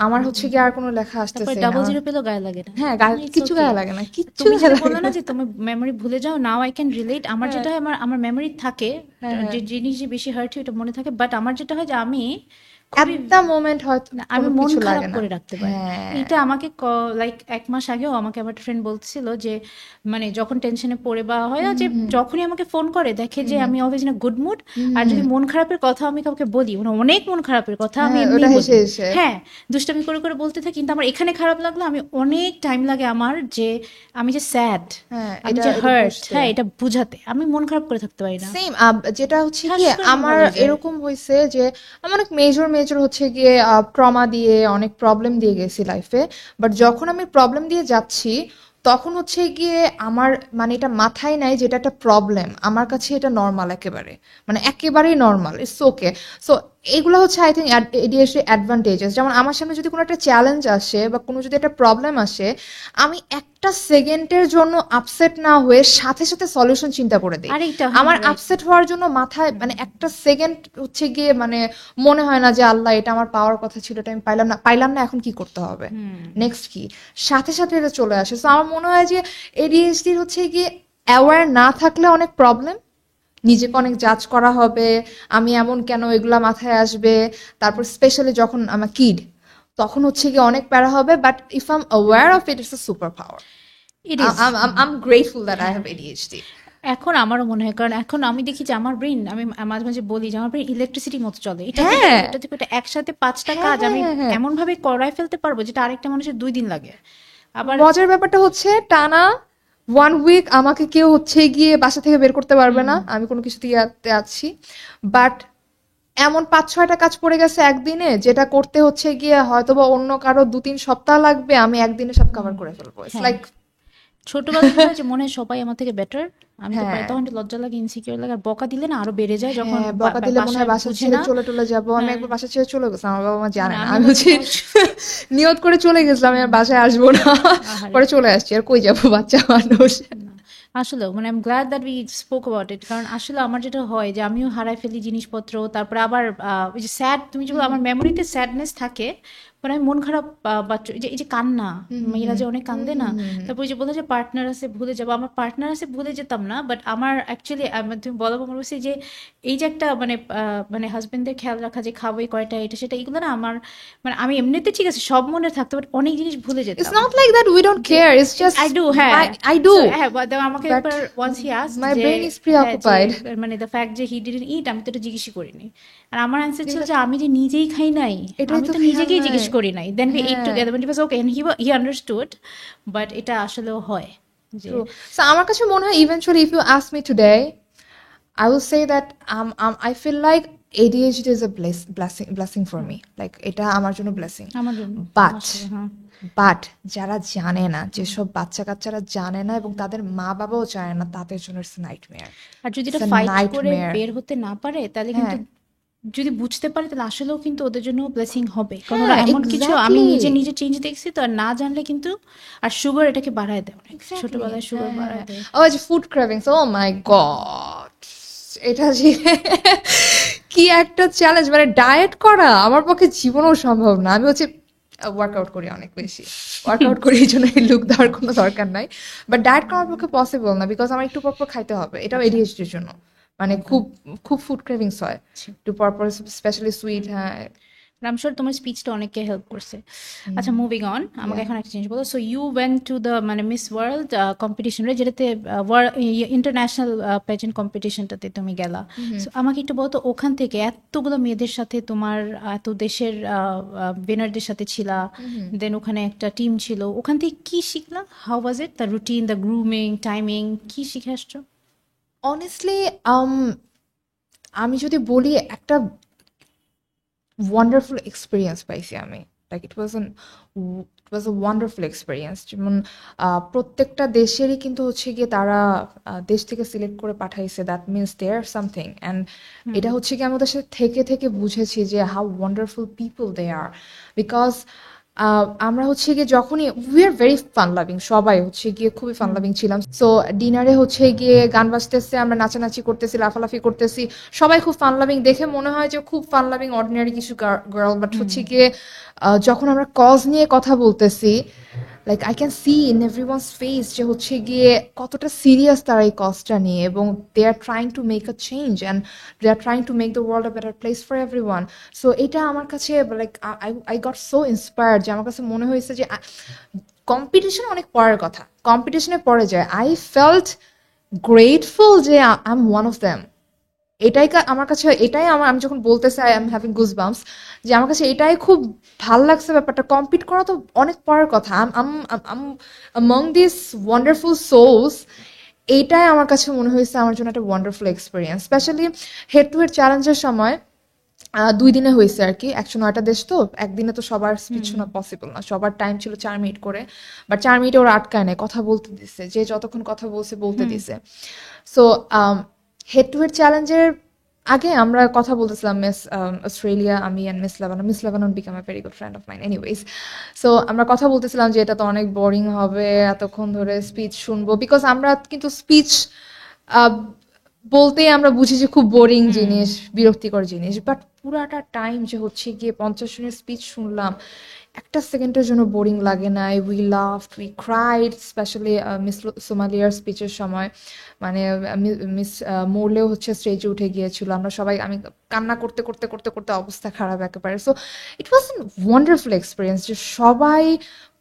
আমার হচ্ছে গিয়ে আর কোনো লেখা তারপরে আসতেছে না। ডাবল জিরো পেলেও গায়ে লাগে না। হ্যাঁ It's কিচ্ছু okay. গায়ে লাগে না, কিচ্ছু তুমি গায়ে যেটা লাগে বললে না। না যে তুমি মেমোরি ভুলে যাও, নাও আই ক্যান রিলেট। আমার যেটা হয় আমার মেমোরি থাকে, হ্যাঁ হ্যাঁ যে জিনিস যে বেশি হার্ট ওটা মনে থাকে, বাট আমার যেটা হয় যে আমি অ্যাট খুবই দ্য মোমেন্ট হয়তো না, আমি কোনো মন কিছু খারাপ লাগে না। করে রাখতে পারি। হ্যাঁ এটা আমাকে লাইক 1 মাস আগেও আমাকে আমার ফ্রেন্ড বলছিল যে মানে যখন টেনশনে পড়ে বা হয় না যে যখনই আমাকে ফোন করে দেখে যে আমি অলওয়েজ ইন গুড মুড, আর যদি মন খারাপের কথা আমি কাউকে বলি, মানে অনেক মন খারাপের কথা আমি হ্যাঁ ওটা এমনিই হেসে বলি, হেসে হ্যাঁ দুষ্টামি করে করে বলতে থাকি, কিন্তু আমার এখানে খারাপ লাগলো আমি অনেক টাইম লাগে আমার যে আমি যে স্যাড, হ্যাঁ আমি এটা যে এটা হার্ট, বুঝতে হ্যাঁ এটা বুঝাতে আমি মন খারাপ করে থাকতে পারি না, সেম। যেটা হচ্ছে ঠাস কি করে আমার আমার ভালো হয়ে যায়। এরকম হয়েছে যে আমি অনেক মেজর মেজর হচ্ছে গিয়ে ট্রমা দিয়ে অনেক প্রবলেম দিয়ে গেছি লাইফে, বাট যখন আমি প্রবলেম দিয়ে যাচ্ছি তখন হচ্ছে গিয়ে আমার মানে এটা মাথায় নাই যেটা একটা প্রবলেম, আমার কাছে এটা নর্মাল একেবারে, মানে একেবারেই নর্মাল, ইটস ওকে। সো এগুলো হচ্ছে আই থিঙ্ক এডিএসডি অ্যাডভান্টেজেস। যেমন আমার সামনে যদি কোনো একটা চ্যালেঞ্জ আসে বা কোনো যদি একটা প্রবলেম আসে, আমি একটা সেকেন্ডের জন্য আপসেট না হয়ে সাথে সাথে সলিউশন চিন্তা করে দিই। আর এইটা আমার রাইট। আপসেট হওয়ার জন্য মাথায় মানে একটা সেকেন্ড হচ্ছে গিয়ে মানে মনে হয় না যে আল্লাহ এটা আমার পাওয়ার কথা ছিল, এটা আমি পাইলাম না, এখন কি করতে হবে, নেক্সট কি, সাথে সাথে এটা চলে আসে। সো আমার মনে হয় যে এডিএইচডির হচ্ছে গিয়ে অ্যাওয়্যার না থাকলে অনেক প্রবলেম, নিজেকে অনেক জাজ করা হবে, আমি এমন কেন, এগুলা মাথায় আসবে। তারপর স্পেশালি যখন আমার কিড, তখন হচ্ছে গিয়ে অনেক প্যারা হবে, but if I am aware of it, it's a super power. It is. I'm grateful that I হ্যাঁ, have ADHD. এখন আমারও মনে হয়, কারণ এখন আমি দেখি যে আমার ব্রেন, আমি মাঝে মাঝে বলি যে আমার ব্রেন ইলেকট্রিসিটির মতো চলে, এটা থেকে হ্যাঁ ওটা থেকে ওটা একসাথে 5টা হ্যাঁ কাজ হ্যাঁ আমি হ্যাঁ হ্যাঁ এমন ভাবে করায় ফেলতে পারবো যেটা আরেকটা মানুষের 2 দিন লাগে। আবার মজার ব্যাপারটা হচ্ছে টানা 1 উইক আমাকে কেউ হচ্ছে গিয়ে বাসা থেকে বের করতে পারবে না, আমি কোনো কিছুতে ইয়াতে আছি, বাট এমন 5-6টা কাজ পড়ে গেছে একদিনে, যেটা করতে হচ্ছে গিয়ে হয়তোবা অন্য কারো 2-3 সপ্তাহ লাগবে, আমি একদিনে সব কভার করে ফেলবো। ইটস হ্যাঁ, লাইক ছোটবেলায় মনে হয় যে মনে হয় সবাই আমার থেকে বেটার, আমি তো পারি, হ্যাঁ তখন একটু লজ্জা লাগে, ইনসিকিউর লাগে, আর বকা দিলে না আরো বেড়ে যায় যখন হ্যাঁ, বকা দিলে মনে হয় বাসায় বাসা বুঝে ছেড়ে না। চলে যাবো। আমি হ্যাঁ, একবার বাসা ছেড়ে চলে গেছিলাম, আমার বাবা মা জানে মানে না, আমি আমি বলছি হচ্ছে তোমার নিয়ত করে চলে গেছিলাম আমি আর বাসায় আসবো না, আহারে পরে চলে আসছি, আর কই যাবো, বাচ্চা মানুষ। না, আসলেও মানে I am glad that we spoke about it, কারণ আসলে আমার যেটা হয় যে আমিও হারাই ফেলি জিনিসপত্র, তারপরে আবার ওই যে স্যাড, তুমি যেগুলো আমার মেমোরিতে স্যাডনেস থাকে, মানে আমি মন খারাপ বাচ্চা, এই যে কান্না, মেয়েরা যে অনেক কান্দে না, তারপর ওই যে বলে যে পার্টনার আছে ভুলে যাবো, আমার পার্টনার আছে ভুলে যেতাম না, বাট আমার অ্যাকচুয়ালি তুমি বলো মনে হচ্ছে যে এই যে একটা মানে মানে হাজবেন্ডের খেয়াল রাখা, যে খাবো এই কয়টা এটা সেটা, এগুলো না আমার মানে আমি এমনিতে ঠিক আছে সব মনে থাকতো, বাট অনেক জিনিস ভুলে It's যেতাম। not like that we don't যে care, it's just I do, হ্যাঁ, I do, So, হ্যাঁ আমাকে but একবার ওয়ান্স হি আস্কড my যে brain is হ্যাঁ যে preoccupied. মানে দ্য ফ্যাক্ট যে হি ডিডন্ট ইট, আমি তো এটা জিজ্ঞেসই করিনি, আর আমার অ্যান্সার ছিল যে আমি যে নিজেই খাই নাই, এটাই আমি তো তো খেয়াল নিজেকেই নাই। জিজ্ঞেস করি নাই, দেন উই ইট হ্যাঁ together, but it was okay and he understood, but এটা আসলেও হয় যে true. So আমার কাছে মনে হয় eventually if you ask me today, I will say that I feel like ADHD is a blessing for me. Like এটা আমার জন্য blessing. আমার জন্য But আসলে হ্যাঁ বাট যারা জানে না, যেসব বাচ্চা কাচ্চারা জানে না এবং তাদের মা বাবাও জানে না, তাদের জন্য ইটস নাইটমেয়ার, আর যদি ইটস এটা আ ফাইট করে নাইটমেয়ার। বের হতে না পারে তাহলে হ্যাঁ কিন্তু, যদি বুঝতে পারে তাহলে আসলেও কিন্তু ওদের জন্য ব্লেসিং হবে, কারণ ওরা হ্যাঁ এমন কিছু, আমি এক্স্যাক্টলি নিজে নিজে চেঞ্জ দেখছি তো, আর না জানলে কিন্তু, আর সুগার এটাকে বাড়ায় দেয় অনেক, এক্স্যাক্টলি ছোটবেলায় সুগার হ্যাঁ হ্যাঁ বাড়ায় দেয়। ও যে ফুড ক্রেভিংস, ও মাই গড, এটা যে কি একটা চ্যালেঞ্জ, মানে ডায়েট করা আমার পক্ষে জীবনেও সম্ভব না। আমি হচ্ছে ওয়ার্কআউট করি অনেক বেশি, ওয়ার্কআউট করি, এই জন্য এই লুক দেওয়ার কোনো দরকার নাই, বাট ডায়েট করার পক্ষে পসিবল না, বিকজ আমার একটু পর পর খাইতে হবে, এটাও আচ্ছা এডিএইচডির জন্য, মানে ওকে খুব খুব ফুড ক্রেভিংস হয় আচ্ছা, একটু পর পর, স্পেশালি সুইট। হ্যাঁ আই এম শিওর তোমার স্পিচটা অনেককে হেল্প করছে। আচ্ছা, মুভিং অন, আমাকে yeah. এখন একটা জিনিস বলো, so you went to the মানে মিস ওয়ার্ল্ড কম্পিটিশন, যেটাতে ইন্টারন্যাশনাল পেজেন্ট কম্পিটিশনটাতে তুমি গেলা, সো আমাকে একটু বলো তো, ওখান থেকে এতগুলো মেয়েদের সাথে তোমার এত দেশের উইনারদের সাথে ছিলা, দেন ওখানে একটা টিম ছিল, ওখান থেকে কি শিখলা, how was it, the routine, the grooming, timing, কি শিখে আসছো? অনেস্টলি আমি যদি বলি একটা ওয়ান্ডারফুল এক্সপিরিয়েন্স পাইছি আমি, like it was a wonderful experience. যেমন প্রত্যেকটা দেশেরই কিন্তু হচ্ছে গিয়ে তারা দেশ থেকে সিলেক্ট করে পাঠাইছে, that means there something, and এটা হচ্ছে গিয়ে আমি ওদের সাথে থেকে থেকে বুঝেছি যে how wonderful people they are, because আমরা হচ্ছে গিয়ে যখনই we are very fun loving, সবাই হচ্ছে গিয়ে খুবই ফান লাভিং ছিলাম। সো ডিনারে হচ্ছে গিয়ে গান বাজতেছে, আমরা নাচানাচি করতেছি, লাফালাফি করতেছি, সবাই খুব ফান লাভিং, দেখে মনে হয় যে খুব ফান লাভিং অর্ডিনারি কিছু গার্ল, বাট হচ্ছে গিয়ে যখন আমরা কজ নিয়ে কথা বলতেছি, like I can see in everyone's face যে হচ্ছে গিয়ে কতটা সিরিয়াস তারা এই কজটা নিয়ে, এবং they are trying to make a change and they are trying to make the world a better place for everyone. So এটা আমার কাছে like I got so inspired যে আমার কাছে মনে হয়েছে যে কম্পিটিশন অনেক পরের কথা, কম্পিটিশনে পরে যায়। আই ফেল্ট গ্রেটফুল যে I am one of them. এটাই আমার কাছে, এটাই আমার, আমি যখন বলতেছি I am having goose bumps, যে আমার কাছে এটাই খুব ভাল লাগছে ব্যাপারটা। কম্পিট করা তো অনেক পরের কথা, আম among দিস ওয়ান্ডারফুল সোলস। এইটাই আমার কাছে মনে হয়েছে আমার জন্য একটা wonderful experience, specially head to head চ্যালেঞ্জের সময়। 2 দিনে হয়েছে আর কি, 109টা দেশ তো, একদিনে তো সবার স্পিচ শোনা পসিবল না, সবার টাইম ছিল 4 মিনিট করে, বাট 4 মিনিটে ওরা আটকায় নেয়, কথা বলতে দিছে, যে যতক্ষণ কথা বলছে বলতে দিছে। সো হেড টু হেড চ্যালেঞ্জের আগে আমরা কথা বলতেছিলাম মিস অস্ট্রেলিয়া, আমি and miss Lebanon become a very good friend of mine anyways. So আমরা কথা বলতেছিলাম যে এটা তো অনেক বোরিং হবে এতক্ষণ ধরে স্পিচ শুনবো, বিকজ আমরা কিন্তু স্পিচ বলতেই আমরা বুঝি যে খুব বোরিং জিনিস, বিরক্তিকর জিনিস, বাট পুরাটা টাইম যে হচ্ছে গিয়ে 50 জনের স্পিচ শুনলাম, একটা সেকেন্ডের জন্য বোরিং লাগে নাই। We loved, we cried, specially miss সোমালিয়ার স্পিচের সময়। মানে মিস মোরলেও হচ্ছে স্টেজে উঠে গিয়েছিল, আমরা সবাই, আমি কান্না করতে করতে করতে করতে অবস্থা খারাপ একেবারে। So it was an wonderful experience যে সবাই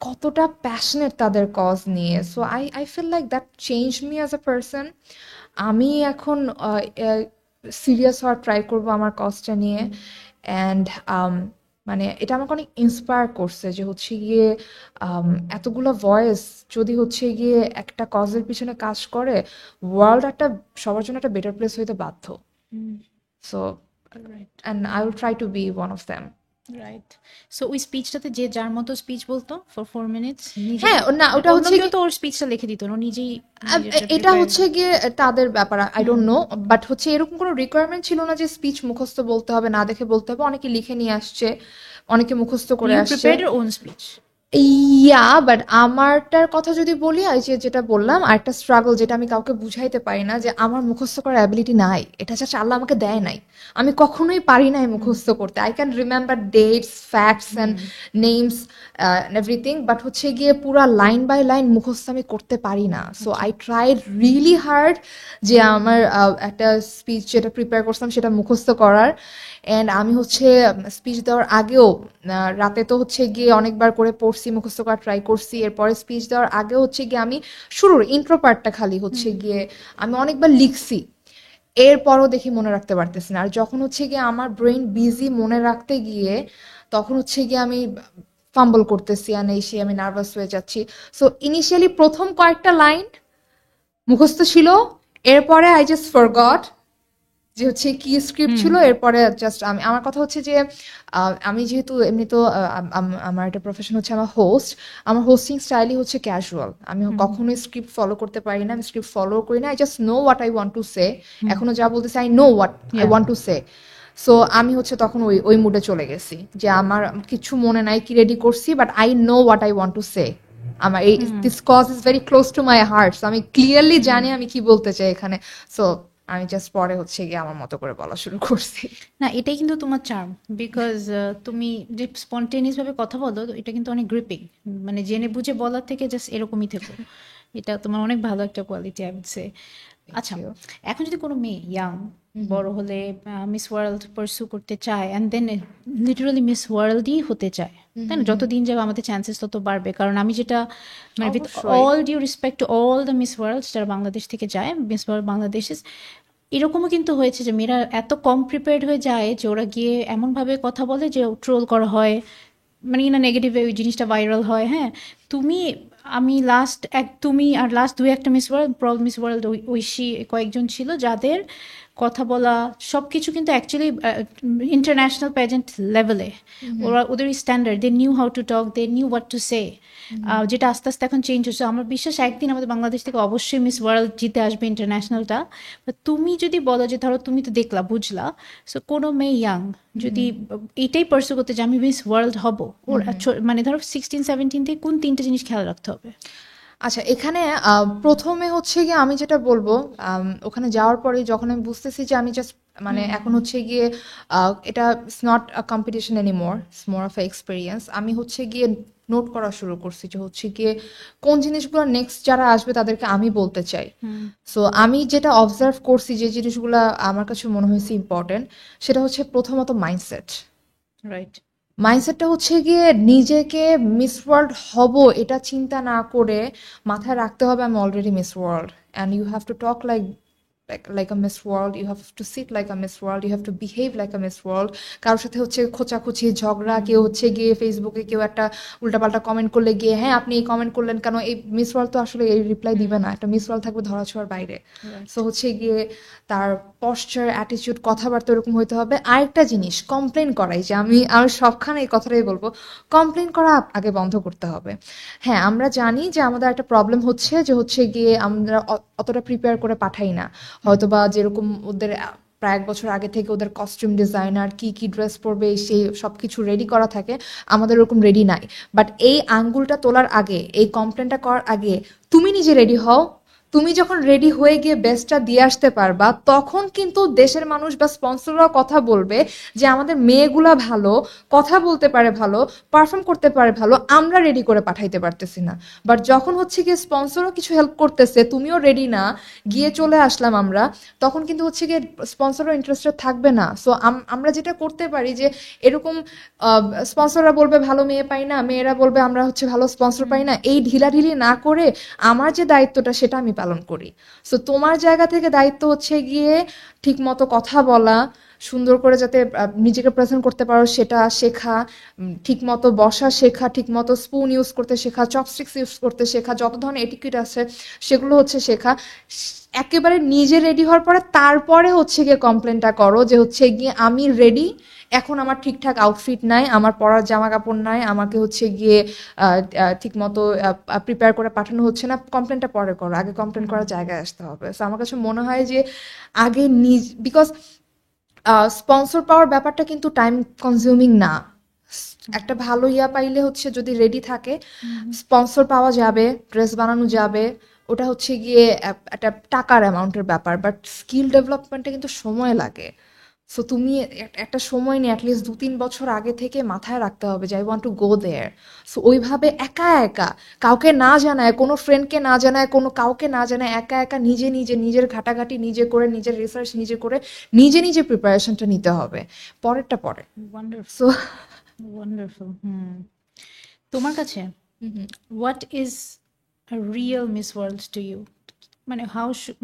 কতটা প্যাশনেট তাদের কজ নিয়ে। So I feel like that change me as a person. আমি এখন সিরিয়াস হওয়ার ট্রাই করবো আমার কজটা নিয়ে, অ্যান্ড মানে এটা আমাকে অনেক ইন্সপায়ার করছে যে হচ্ছে গিয়ে এতগুলো ভয়েস যদি হচ্ছে গিয়ে একটা কজের পিছনে কাজ করে, ওয়ার্ল্ড একটা সবার জন্য একটা বেটার প্লেস হইতে বাধ্য। So right, and I will try to be one of them. Right. So ওই স্পিচটাতে যে যার মতো স্পিচ বলতো ফর 4 মিনিটস, নিজে হ্যাঁ, না মানে ওটা অন্য হচ্ছে কেউ তো ওর স্পিচটা লিখে দিত না, ও নিজেই নিজেরটা এটা প্রিপেয়ার। হচ্ছে গিয়ে তাদের ব্যাপার, আই ডোন্ট নো, বাট হচ্ছে এরকম কোনো রিকোয়ারমেন্ট ছিল না যে স্পিচ মুখস্থ বলতে হবে, না দেখে বলতে হবে। অনেকে লিখে নিয়ে আসছে, অনেকে মুখস্থ করে ইউ আসছে। Prepared your own speech? Yeah, but আমারটার কথা যদি বলি, এই যে যেটা বললাম, আরেকটা স্ট্রাগল যেটা আমি কাউকে বুঝাইতে পারি না, যে আমার মুখস্থ করার অ্যাবিলিটি নাই, এটা জাস্ট আল্লাহ আমাকে দেয় নাই। আমি কখনোই পারি নাই মুখস্থ করতে। I can remember dates, facts and names everything, but হচ্ছে গিয়ে পুরা লাইন বাই লাইন মুখস্থ আমি করতে পারি না। So I tried really hard যে আমার একটা স্পিচ যেটা প্রিপেয়ার করছিলাম সেটা মুখস্থ করার। অ্যান্ড আমি হচ্ছে স্পিচ দেওয়ার আগেও রাতে তো হচ্ছে গিয়ে অনেকবার করে পড়ছি, মুখস্থ করার ট্রাই করছি। এরপরে স্পিচ দেওয়ার আগেও হচ্ছে গিয়ে আমি শুরুর ইন্ট্রো পার্টটা খালি হচ্ছে গিয়ে আমি অনেকবার লিখছি, এরপরও দেখি মনে রাখতে পারতেছি না। আর যখন হচ্ছে গিয়ে আমার ব্রেন বিজি মনে রাখতে গিয়ে, তখন হচ্ছে গিয়ে আমি ফাম্বল করতেছি, আর এসে আমি নার্ভাস হয়ে যাচ্ছি। সো ইনিশিয়ালি প্রথম কয়েকটা লাইন মুখস্থ ছিল, এরপরে আই জাস্ট ফরগট যে হচ্ছে কি স্ক্রিপ্ট ছিল। এরপরে জাস্ট আমি, আমার কথা হচ্ছে যে আমি যেহেতু এমনি তো আমার একটা প্রফেশন হচ্ছে আমার হোস্ট, আমার হোস্টিং স্টাইলই হচ্ছে ক্যাজুয়াল। আমি কখনোই স্ক্রিপ্ট ফলো করতে পারি না, আমি স্ক্রিপ্ট ফলো করি না। I just no what I want to সে। এখনো যা বলতেছি I know what I want to say. So আমি হচ্ছে তখন ওই ওই মুডে চলে গেছি যে আমার কিছু মনে নাই কি রেডি করছি, but I know what I want to say. আমার এই this cause is very close to my heart, so আমি ক্লিয়ারলি জানি আমি কি বলতে চাই এখানে। সো আমি জাস্ট পরে হচ্ছে গিয়ে আমার মতো করে বলা শুরু করছি। না, এটাই কিন্তু তোমার চার্ম, বিকজ তুমি যে স্পন্টেনিয়াস ভাবে কথা বলো, তো এটা কিন্তু অনেক গ্রিপিং। মানে জেনে বুঝে বলার থেকে জাস্ট এরকমই থেকো, এটা তোমার অনেক ভালো একটা কোয়ালিটি, আই উড সে। আচ্ছা, you. এখন যদি কোনো মেয়ে ইয়াং বড় হলে মিস ওয়ার্ল্ড পারসু করতে চায়, অ্যান্ড দেন লিটারালি মিস ওয়ার্ল্ডই হতে চায়, তাই না? যত দিন যাবে আমাদের চান্সেস তত বাড়বে, কারণ আমি যেটা, মানে উইথ অবশ্যই। All due respect to all the Miss World যারা বাংলাদেশ থেকে যায়, মিস ওয়ার্ল্ড বাংলাদেশ, এরকমও কিন্তু হয়েছে যে মেয়েরা এত কম প্রিপেয়ার্ড হয়ে যায় যে ওরা গিয়ে এমনভাবে কথা বলে যে ট্রোল করা হয়, মানে না নেগেটিভ ওই জিনিসটা ভাইরাল হয়। হ্যাঁ, তুমি, আমি তুমি আর লাস্ট দুই একটা Miss World, Miss World Oishi কয়েকজন ছিল যাদের কথা বলা সব কিছু কিন্তু অ্যাকচুয়ালি ইন্টারন্যাশনাল প্যাজেন্ট লেভেলে, ওরা ওদের standard, they knew how to talk, they knew what to say, যেটা আস্তে আস্তে এখন চেঞ্জ হচ্ছে। আমার বিশ্বাস একদিন আমাদের বাংলাদেশ থেকে অবশ্যই মিস ওয়ার্ল্ড জিতে আসবে ইন্টারন্যাশনালটা। তুমি যদি বলো যে ধরো তুমি তো দেখলা বুঝলা, সো কোনো মেয়ে ইয়াং যদি এইটাই পার্সু করতে যে আমি মিস ওয়ার্ল্ড হব, ওর মানে ধরো 16-17 থেকে কোন 3টে জিনিস খেয়াল রাখতে হবে? আচ্ছা, এখানে প্রথমে হচ্ছে গিয়ে আমি যেটা বলবো, ওখানে যাওয়ার পরে যখন আমি বুঝতেছি যে আমি জাস্ট মানে এখন হচ্ছে গিয়ে এটা it's not a competition anymore, it's more of A experience. আমি হচ্ছে গিয়ে নোট করা শুরু করছি যে হচ্ছে গিয়ে কোন জিনিসগুলো নেক্সট যারা আসবে তাদেরকে আমি বলতে চাই। সো আমি যেটা অবজার্ভ করছি যে জিনিসগুলো আমার কাছে মনে হয়েছে ইম্পর্টেন্ট, সেটা হচ্ছে প্রথমত মাইন্ডসেট। রাইট। মাইন্ডসেটটা হচ্ছে গিয়ে নিজেকে মিস ওয়ার্ল্ড হব এটা চিন্তা না করে মাথায় রাখতে হবে আমি already Miss World, and you have to talk like a Miss World, you have to sit like a Miss World, you have to behave like a Miss World। কারোর সাথে হচ্ছে খোঁচাখুচি ঝগড়া, কেউ হচ্ছে গিয়ে ফেসবুকে কেউ একটা উল্টাপাল্টা কমেন্ট করলে গিয়ে হ্যাঁ আপনি এই কমেন্ট করলেন কেন, এই মিস ওয়ার্ল্ড তো আসলে এই রিপ্লাই দিবে না, একটা মিস ওয়ার্ল্ড থাকবে ধরাছোঁয়ার বাইরে। সো হচ্ছে গিয়ে তার পশ্চার অ্যাটিটিউড কথাবার্তা এরকম হইতে হবে। আরেকটা জিনিস কমপ্লেন করাই, যে আমি সবখানে এই কথাটাই বলবো, কমপ্লেন করা আগে বন্ধ করতে হবে। হ্যাঁ আমরা জানি যে আমাদের একটা প্রবলেম হচ্ছে যে হচ্ছে গিয়ে আমরা অতটা প্রিপেয়ার করে পাঠাই না, হয়তোবা যেরকম ওদের প্রায় 1 বছর আগে থেকে ওদের কস্টিউম ডিজাইনার কি কি ড্রেস পরবে সেই সব কিছু রেডি করা থাকে, আমাদের ওরকম রেডি নাই। বাট এই আঙ্গুলটা তোলার আগে, এই কমপ্লেনটা করার আগে তুমি নিজে রেডি হও। তুমি যখন রেডি হয়ে গিয়ে বেস্টটা দিয়ে আসতে পারবা, তখন কিন্তু দেশের মানুষ বা স্পন্সররা কথা বলবে যে আমাদের মেয়েগুলা ভালো, কথা বলতে পারে ভালো, পারফর্ম করতে পারে ভালো, আমরা রেডি করে পাঠাইতে পারতেছি না। বাট যখন হচ্ছে গিয়ে স্পন্সরও কিছু হেল্প করতেছে, তুমিও রেডি না, গিয়ে চলে আসলাম আমরা, তখন কিন্তু হচ্ছে গিয়ে স্পন্সরও ইন্টারেস্টেড থাকবে না। সো আমরা যেটা করতে পারি যে এরকম স্পন্সররা বলবে ভালো মেয়ে পাই না, মেয়েরা বলবে আমরা হচ্ছে ভালো স্পন্সর পাই না, এই ঢিলাঢিলি না করে আমার যে দায়িত্বটা সেটা আমি পালন করি। সো তোমার জায়গা থেকে দায়িত্ব হচ্ছে গিয়ে ঠিক মতো কথা বলা, সুন্দর করে যাতে নিজেকে প্রেজেন্ট করতে পারো সেটা শেখা, ঠিক মতো বসা শেখা, ঠিক মতো স্পুন ইউজ করতে শেখা, চপস্টিক্স ইউজ করতে শেখা, যত ধরনের এটিকেট আছে সেগুলো হচ্ছে শেখা। একেবারে নিজে রেডি হওয়ার পরে তারপরে হচ্ছে গিয়ে কমপ্লেনটা করো যে হচ্ছে গিয়ে আমি রেডি, এখন আমার ঠিকঠাক আউটফিট নাই, আমার পরার জামা কাপড় নাই, আমাকে হচ্ছে গিয়ে ঠিক মতো প্রিপেয়ার করে পাঠানো হচ্ছে না। কমপ্লেনটা পরে করো, আগে কমপ্লেন করার জায়গায় আসতে হবে। সো আমার কাছে মনে হয় যে আগে বিকজ স্পন্সর পাওয়ার ব্যাপারটা কিন্তু টাইম কনজিউমিং না। একটা ভালো ইয়া পাইলে হচ্ছে যদি রেডি থাকে, স্পন্সর পাওয়া যাবে, ড্রেস বানানো যাবে, ওটা হচ্ছে গিয়ে একটা টাকার অ্যামাউন্টের ব্যাপার। বাট স্কিল ডেভেলপমেন্টে কিন্তু সময় লাগে। সো তুমি একটা সময় নিয়ে অ্যাটলিস্ট 2-3 বছর আগে থেকে মাথায় রাখতে হবে যে I want to go there. So ওইভাবে একা একা, কাউকে না জানায়, কোনো ফ্রেন্ডকে না জানায়, কোনো কাউকে না জানায়, একা একা নিজে নিজে নিজের ঘাটাঘাটি নিজে করে, নিজের রিসার্চ নিজে করে, নিজে নিজে প্রিপারেশনটা নিতে হবে, পরেরটা পরে। Wonderful, so wonderful. তোমার কাছে what is a real Miss World to you? মানে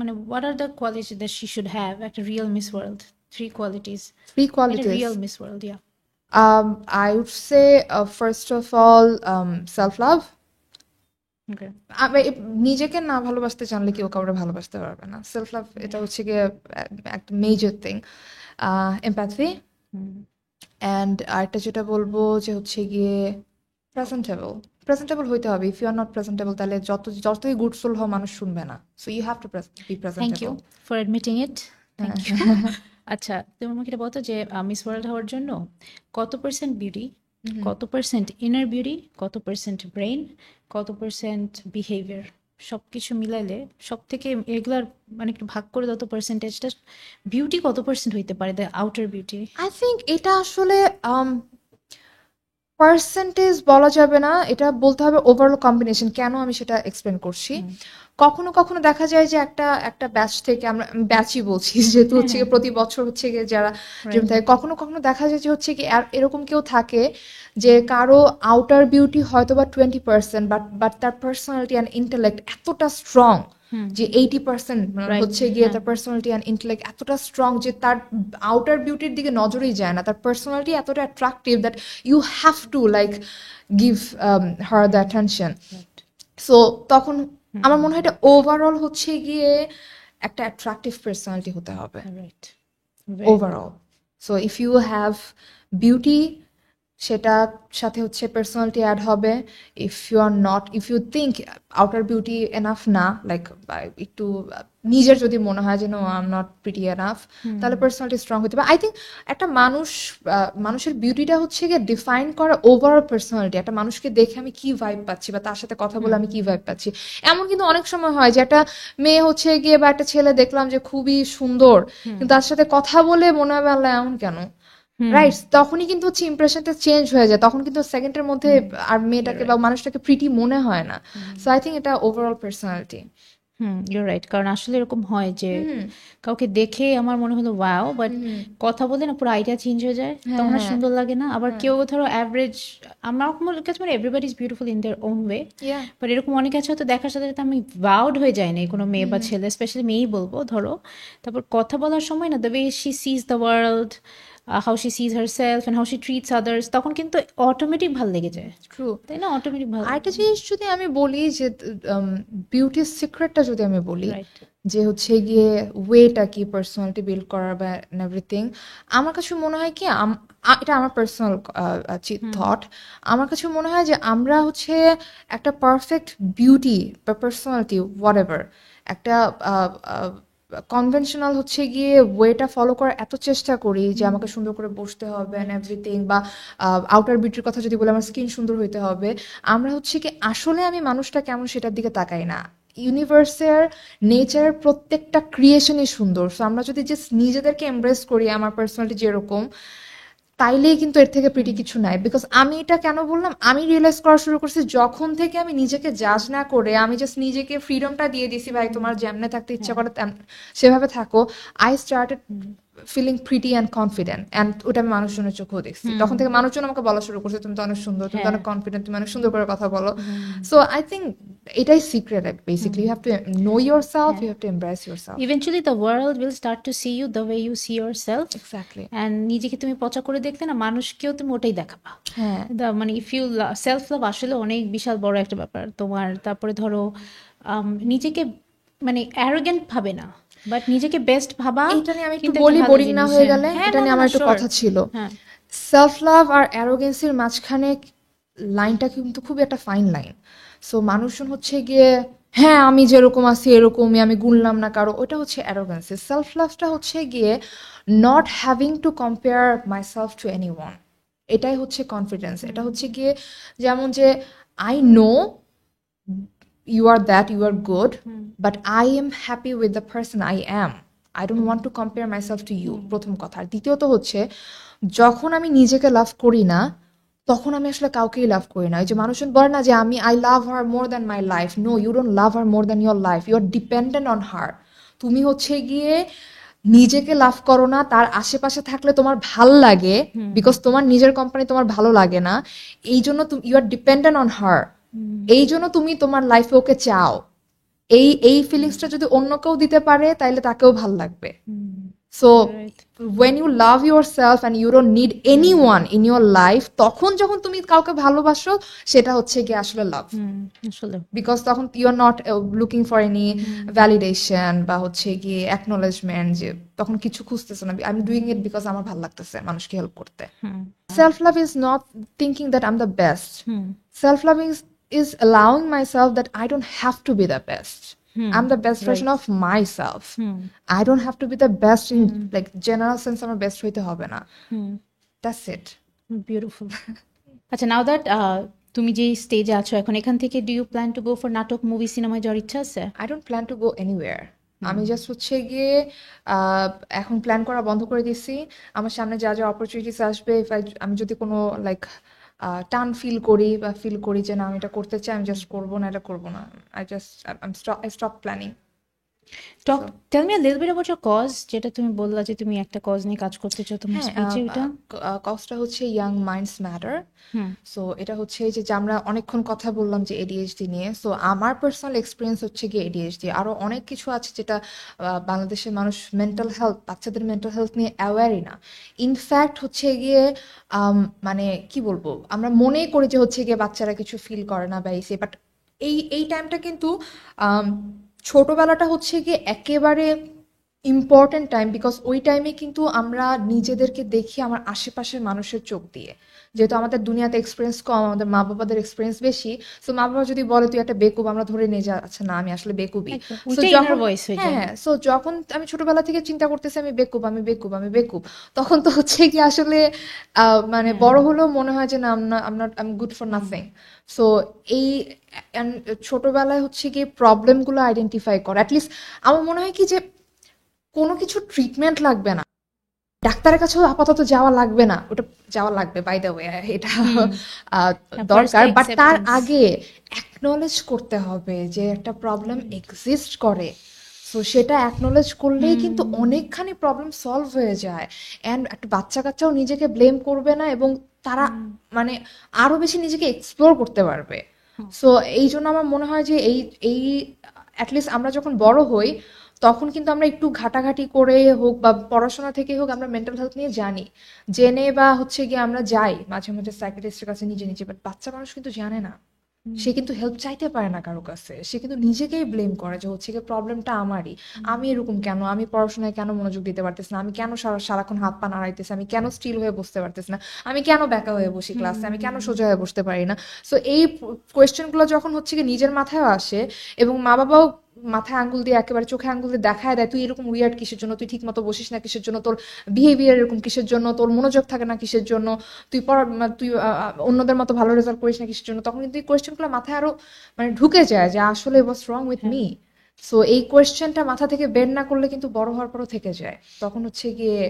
মানে what are the qualities that she should have at a real Miss World? 3 qualities 3 at a qualities. real Miss World, yeah. I would say first of all self love. Okay. নিজেকে না ভালোবাসতে জানলে কেউ কাউরে ভালোবাসতে পারবে না। সেলফ লাভ এটা হচ্ছে গিয়ে একটা মেজর থিং। এমপ্যাথি, অ্যান্ড আরেকটা যেটা বলবো যে হচ্ছে গিয়ে প্রেজেন্টেবল। প্রেজেন্টেবল হইতে হবে। If you are not presentable তাহলে যতই গুডফুল হও মানুষ শুনবে না। So you have to be Thank presentable. you for admitting it. Thank you. আচ্ছা, তুমি আমাকে এটা বলতো যে মিস ওয়ার্ল্ড হওয়ার জন্য কত পার্সেন্ট বিউটি, কত পার্সেন্ট ইনার বিউটি, কত পার্সেন্ট ব্রেইন, কত পার্সেন্ট বিহেভিয়ার, সব কিছু মিলাইলে সব থেকে এগুলার মানে একটু ভাগ করে দাও তো পার্সেন্টেজটা, বিউটি কত পার্সেন্ট হইতে পারে, the outer beauty? I think এটা আসলে পার্সেন্টেজ বলা যাবে না, এটা বলতে হবে ওভারঅল কম্বিনেশন। কেন আমি সেটা এক্সপ্লেন করছি। কখনো কখনো দেখা যায় যে একটা একটা ব্যাচ থেকে, আমরা ব্যাচই বলছি যেহেতু হচ্ছে গিয়ে প্রতি বছর হচ্ছে গিয়ে যারা যেমন থাকে, কখনো কখনো দেখা যায় যে হচ্ছে কি এরকম কেউ থাকে যে কারো আউটার বিউটি হয়তো বা 20%, বাট তার পার্সোনালিটি অ্যান্ড ইন্টেলেক্ট এতটা স্ট্রং যে 80% হচ্ছে গিয়ে তার পার্সোনালিটি অ্যান্ড ইন্টেলেক্ট এতটা স্ট্রং যে তার আউটার বিউটির দিকে নজরই যায় না, তার পার্সোনালিটি এতটা attractive that you have to like give her the attention. So তখন আমার মনে হয় এটা ওভারঅল হচ্ছে গিয়ে একটা অ্যাট্রাকটিভ পার্সোনালিটি হতে হবে overall. So if you have beauty, সেটার সাথে হচ্ছে পার্সোনালিটি অ্যাড হবে। If you think outer beauty enough না, লাইক একটু নিজের যদি মনে হয় যে no I am not pretty enough, তাহলে পার্সোনালিটি স্ট্রং হতে হবে। আই থিঙ্ক একটা মানুষের বিউটিটা হচ্ছে গিয়ে ডিফাইন করা ওভারঅল পার্সোনালিটি। একটা মানুষকে দেখে আমি কি ভাইব পাচ্ছি বা তার সাথে কথা বলে আমি কি ভাইব পাচ্ছি। এমন কিন্তু অনেক সময় হয় যে একটা মেয়ে হচ্ছে গিয়ে বা একটা ছেলে দেখলাম যে খুবই সুন্দর, কিন্তু তার সাথে কথা বলে মনে হবে আল্লাহ এমন কেন। হুম রাইট? তখনই কিন্তু হচ্ছে ইমপ্রেশনটা চেঞ্জ হয়ে যায়, তখন কিন্তু সেকেন্ডের মধ্যে হুম আর ইউর মেয়েটাকে বা রাইট মানুষটাকে প্রিটি মনে হয় না। হুম সো আই থিঙ্ক এটা ওভারঅল পার্সোনালিটি। ইউর রাইট, কারণ আসলে এরকম হয় যে হুম হুম কাউকে দেখে আমার মনে হলো ওয়াও, বাট হুম হুম। কথা বলে না পুরো আইডিয়া চেঞ্জ হয়ে যায়, হ্যাঁ তখন আর হ্যাঁ সুন্দর লাগে না। আবার হ্যাঁ। কেউ ধরো অ্যাভারেজ, আমার কাছে মানে everybody is beautiful in their own way, yeah. But এরকম অনেক আছে হয়তো দেখার সাথে সাথে আমি ওয়াউড হয়ে যায়নি কোনো মেয়ে হুম বা হুম। ছেলে, স্পেশালি মেয়েই বলবো ধরো। তারপর কথা বলার সময় না the way she sees the world, how she sees herself and how she treats others, তখন কিন্তু অটোমেটিক ভাল লেগে যায়, ট্রু। তাই না? অটোমেটিক ভাল। আরেকটা জিনিস যদি আমি বলি যে বিউটির সিক্রেটটা যদি আমি বলি, রাইট। যে হচ্ছে গিয়ে ওয়েটা কি পার্সোনালিটি বিল্ড করার বা এভরিথিং, আমার কাছে মনে হয় কি এটা আমার পার্সোনাল হুম থট। আমার কাছে মনে হয় যে আমরা হচ্ছে একটা পারফেক্ট বিউটি বা পার্সোনালিটি হোয়াট এভার একটা কনভেনশনাল হচ্ছে গিয়ে ওয়েটা ফলো করার এত চেষ্টা করি যে হুম আমাকে সুন্দর করে বসতে হবে অ্যান্ড রাইট। এভরিথিং, বা আউটার বিউটির কথা যদি বলি আমার স্কিন সুন্দর হইতে হবে। আমরা হচ্ছে কি আসলে আমি মানুষটা কেমন সেটার দিকে তাকাই না, ইউনিভার্সের নেচারের প্রত্যেকটা ক্রিয়েশনই সুন্দর। সো আমরা যদি জাস্ট নিজেদেরকে এমব্রেস করি আমার পার্সোনালিটি যেরকম, তাইলেই কিন্তু এর থেকে প্রিটি হুম কিছু নাই। বিকজ আমি এটা কেন বললাম, আমি রিয়েলাইজ করা শুরু করছি যখন থেকে আমি নিজেকে জাজ না করে আমি জাস্ট নিজেকে ফ্রিডমটা দিয়ে দিছি, ভাই হুম তোমার যেমনে থাকতে ইচ্ছা হ্যাঁ করে সেভাবে থাকো। I started hmm feeling pretty and confident, and ওটা আমি মানুষজনের চোখেও দেখছি। হুম তখন থেকে মানুষজন আমাকে বলা শুরু করছে তুমি তো অনেক সুন্দর, তুমি তো হ্যাঁ অনেক কনফিডেন্ট, তুমি অনেক সুন্দর করে কথা বলো। হুম সো আই থিঙ্ক এটাই secret basically, hmm you have to know yourself, হ্যাঁ, you have to embrace yourself. eventually the world will start to see you the way you see yourself, exactly. and নিজেকে তুমি পচা করে দেখলে না মানুষকেও তুমি ওটাই দেখাবা। হ্যাঁ। মানে ইফ ইউ সেলফ লাভ আসলে অনেক বিশাল বড় একটা ব্যাপার তোমার। তারপরে ধরো নিজেকে মানে অ্যারোগেন্ট ভাবে না, বাট নিজেকে বেস্ট ভাবা এইটা নিয়ে আমি একটু কিন্তু একটা বলি, ভালো বোরিং না জিনিস। হয়ে হ্যাঁ গেলে, হ্যাঁ, এটা না নিয়ে না না আমার একটু শিওর। কথা ছিল। হ্যাঁ সেলফ লাভ আর অ্যারোগেন্সির মাঝখানে লাইনটা কিন্তু খুবই একটা ফাইন লাইন। সো মানুষজন হচ্ছে গিয়ে হ্যাঁ আমি যেরকম আছি এরকমই, আমি গুনলাম না কারো, ওটা হচ্ছে অ্যারোগেন্সি। সেলফ লাভটা হচ্ছে গিয়ে not having to compare my self to any one, এটাই হচ্ছে কনফিডেন্স। এটা হুম হচ্ছে গিয়ে যেমন যে I know you are that, you are good, hmm but I am happy with the person I am. I don't hmm want to compare myself to you, হুম প্রথম কথা। আর দ্বিতীয়ত হচ্ছে যখন আমি নিজেকে লাভ করি না তখন আমি আসলে কাউকেই লাভ করি না। এই যে মানুষজন বলে না যে আমি I love her more than my life, no you don't love her more than your life, you are dependent on her. তুমি হচ্ছে গিয়ে নিজেকে লাভ করো না, তার আশেপাশে থাকলে তোমার ভাল লাগে হুম বিকজ তোমার নিজের কোম্পানি তোমার ভালো লাগে না, এই জন্য you are dependent on her, hmm এই জন্য তুমি তোমার লাইফে ওকে চাও। এই ফিলিংসটা যদি অন্য কেউ দিতে পারে তাইলে তাকেও ভাল লাগবে। Hmm so right. when you love yourself and you don't need anyone in your life, তখন যখন তুমি কাউকে ভালোবাসো সেটা হচ্ছে গিয়ে আসলে লাভ। হুম আসলে বিকজ তখন you are not looking for any hmm validation বা হচ্ছে গিয়ে অ্যাকনোলেজমেন্ট, যে তখন কিছু খুঁজতেছে না, I am doing it because আমার ভালো লাগতেছে মানুষকে হেল্প করতে। Hmm self love is not thinking that I am the best, hmm self loving is allowing myself that I don't have to be the best, hmm I'm the best version right. of myself, hmm I don't have to be the best in hmm like general sense আমার বেস্ট হইতে হবে না, হুম that's it. বিউটিফুল। আচ্ছা, নাও দ্যাট তুমি যে স্টেজে আছো এখন, এখান থেকে do you plan to go for নাটক, মুভি, সিনেমায় যাওয়ার ইচ্ছা আছে? I don't plan to go anywhere. আমি জাস্ট হচ্ছে গিয়ে আহ, এখন প্ল্যান করা বন্ধ করে দিছি। আমার সামনে যা যা অপরচুনিটিস আসবে, আমি যদি কোনো লাইক টান ফিল করি বা ফিল করি যে না আমি এটা করতে চাই, আমি জাস্ট করবো না, এটা করবো না, I stop planning. Talk, So tell me a little bit about your cause, যেটা তুমি বললা যে তুমি একটা কজ নিয়ে কাজ করতে চাও তোমার হ্যাঁ, স্পিচে, ওটা। কজটা হচ্ছে ইয়াং মাইন্ডস ম্যাটার। হুম সো এটা হচ্ছে যে আমরা অনেকক্ষণ কথা বললাম যে এডিএইচডি নিয়ে। সো আমার পার্সোনাল এক্সপিরিয়েন্স হচ্ছে গিয়ে এডিএইচডি, আরও অনেক কিছু আছে যেটা বাংলাদেশের মানুষ মেন্টাল হেলথ, বাচ্চাদের মেন্টাল হেলথ নিয়ে অ্যাওয়ারই না। ইনফ্যাক্ট হচ্ছে গিয়ে মানে কি বলবো, আমরা মনেই করি যে হচ্ছে গিয়ে বাচ্চারা কিছু ফিল করে না বা এসে, বাট এই টাইমটা কিন্তু আম, ছোটবেলাটা হচ্ছে গিয়ে একেবারে ইম্পর্টেন্ট টাইম। বিকজ ওই টাইমে কিন্তু আমরা নিজেদেরকে দেখি আমার আশেপাশের মানুষের চোখ দিয়ে, যেহেতু আমাদের দুনিয়াতে এক্সপিরিয়েন্স কম, আমাদের মা বাবাদের এক্সপিরিয়েন্স বেশি। সো মা বাবা যদি বলে তুই একটা বেকুব, আমরা ধরে নিয়ে যা আচ্ছা না আমি আসলে বেকুবই। একদম সো ওইটা ইনার যখন ভয়েস হয়ে হ্যাঁ যায়। হ্যাঁ সো যখন আমি ছোটবেলা থেকে চিন্তা করতেছি আমি বেকুব, আমি বেকুব, আমি বেকুব, তখন তো হচ্ছে কি আসলে মানে হ্যাঁ বড় হলেও মনে হয় যে না I M good for hmm nothing. So এই and ছোটবেলায় হচ্ছে কি প্রবলেমগুলো আইডেন্টিফাই করা, অ্যাটলিস্ট আমার মনে হয় কি যে কোনো কিছু ট্রিটমেন্ট লাগবে না, ডাক্তারের কাছেও আপাতত যাওয়া লাগবে না, ওটা যাওয়া লাগবে বাই দ্য ওয়ে, এটা হুম আহ, ফার্স্ট দরকার, বাট তার অ্যাকসেপ্টেন্স আগে অ্যাকনলেজ করতে হবে যে একটা প্রবলেম এক্সিস্ট করে। সো সেটা অ্যাকনলেজ করলেই কিন্তু হুম অনেকখানি প্রবলেম সলভ হয়ে যায়। অ্যান্ড একটা বাচ্চা কাচ্চাও নিজেকে ব্লেম করবে না, এবং তারা হুম মানে আরো বেশি নিজেকে এক্সপ্লোর করতে পারবে। হুম সো এই জন্য আমার মনে হয় যে এই অ্যাটলিস্ট আমরা যখন বড় হই তখন কিন্তু আমরা একটু ঘাটাঘাটি করে হোক বা পড়াশোনা থেকে হোক আমরা মেন্টাল হেলথ নিয়ে জানি, জেনে বা হচ্ছে গিয়ে আমরা যাই মাঝে মাঝে সাইকিয়াট্রিস্টের কাছে নিজে নিজে, বাট বাচ্চা মানুষ কিন্তু জানে না, হুম সে কিন্তু হেল্প চাইতে পারে না কারো কাছে, সে কিন্তু নিজেকেই ব্লেম করে যে হচ্ছে গিয়ে প্রবলেমটা আমারই, আমি এরকম কেন, আমি পড়াশোনায় কেন মনোযোগ দিতে পারতেছি না, আমি কেন সারাক্ষণ হাত পা নাড়াইতেছি, আমি কেন স্টিল হয়ে বসতে পারতেছি না, আমি কেন ব্যাকা হয়ে বসি ক্লাসে, আমি কেন হুম সোজা হয়ে বসতে পারি না। সো এই কোয়েশ্চেনগুলো যখন হচ্ছে গিয়ে নিজের মাথায় আসে, এবং মা বাবাও মাথায় আঙ্গুল দিয়ে একেবারে চোখে আঙ্গুল দিয়ে দেখায় দেয় তুই এরকম উইয়ার্ড কিসের জন্য, তুই ঠিক মতো বসিস না কিসের জন্য, তোর বিহেভিয়ার এরকম কিসের জন্য, তোর মনোযোগ থাকে না কিসের জন্য, তুই অন্যদের মতো ভালো রেজাল্ট করিস না কিসের জন্য, তখন কিন্তু এই কোয়েশ্চেনগুলো মাথায় আরো ঢুকে যায় যে আসলে হোয়াটস রং উইথ হ্যাঁ মি। সো এই কোয়েশ্চেনটা মাথা থেকে বের না করলে কিন্তু বড় হওয়ার পরও থেকে যায়। তখন হচ্ছে গিয়ে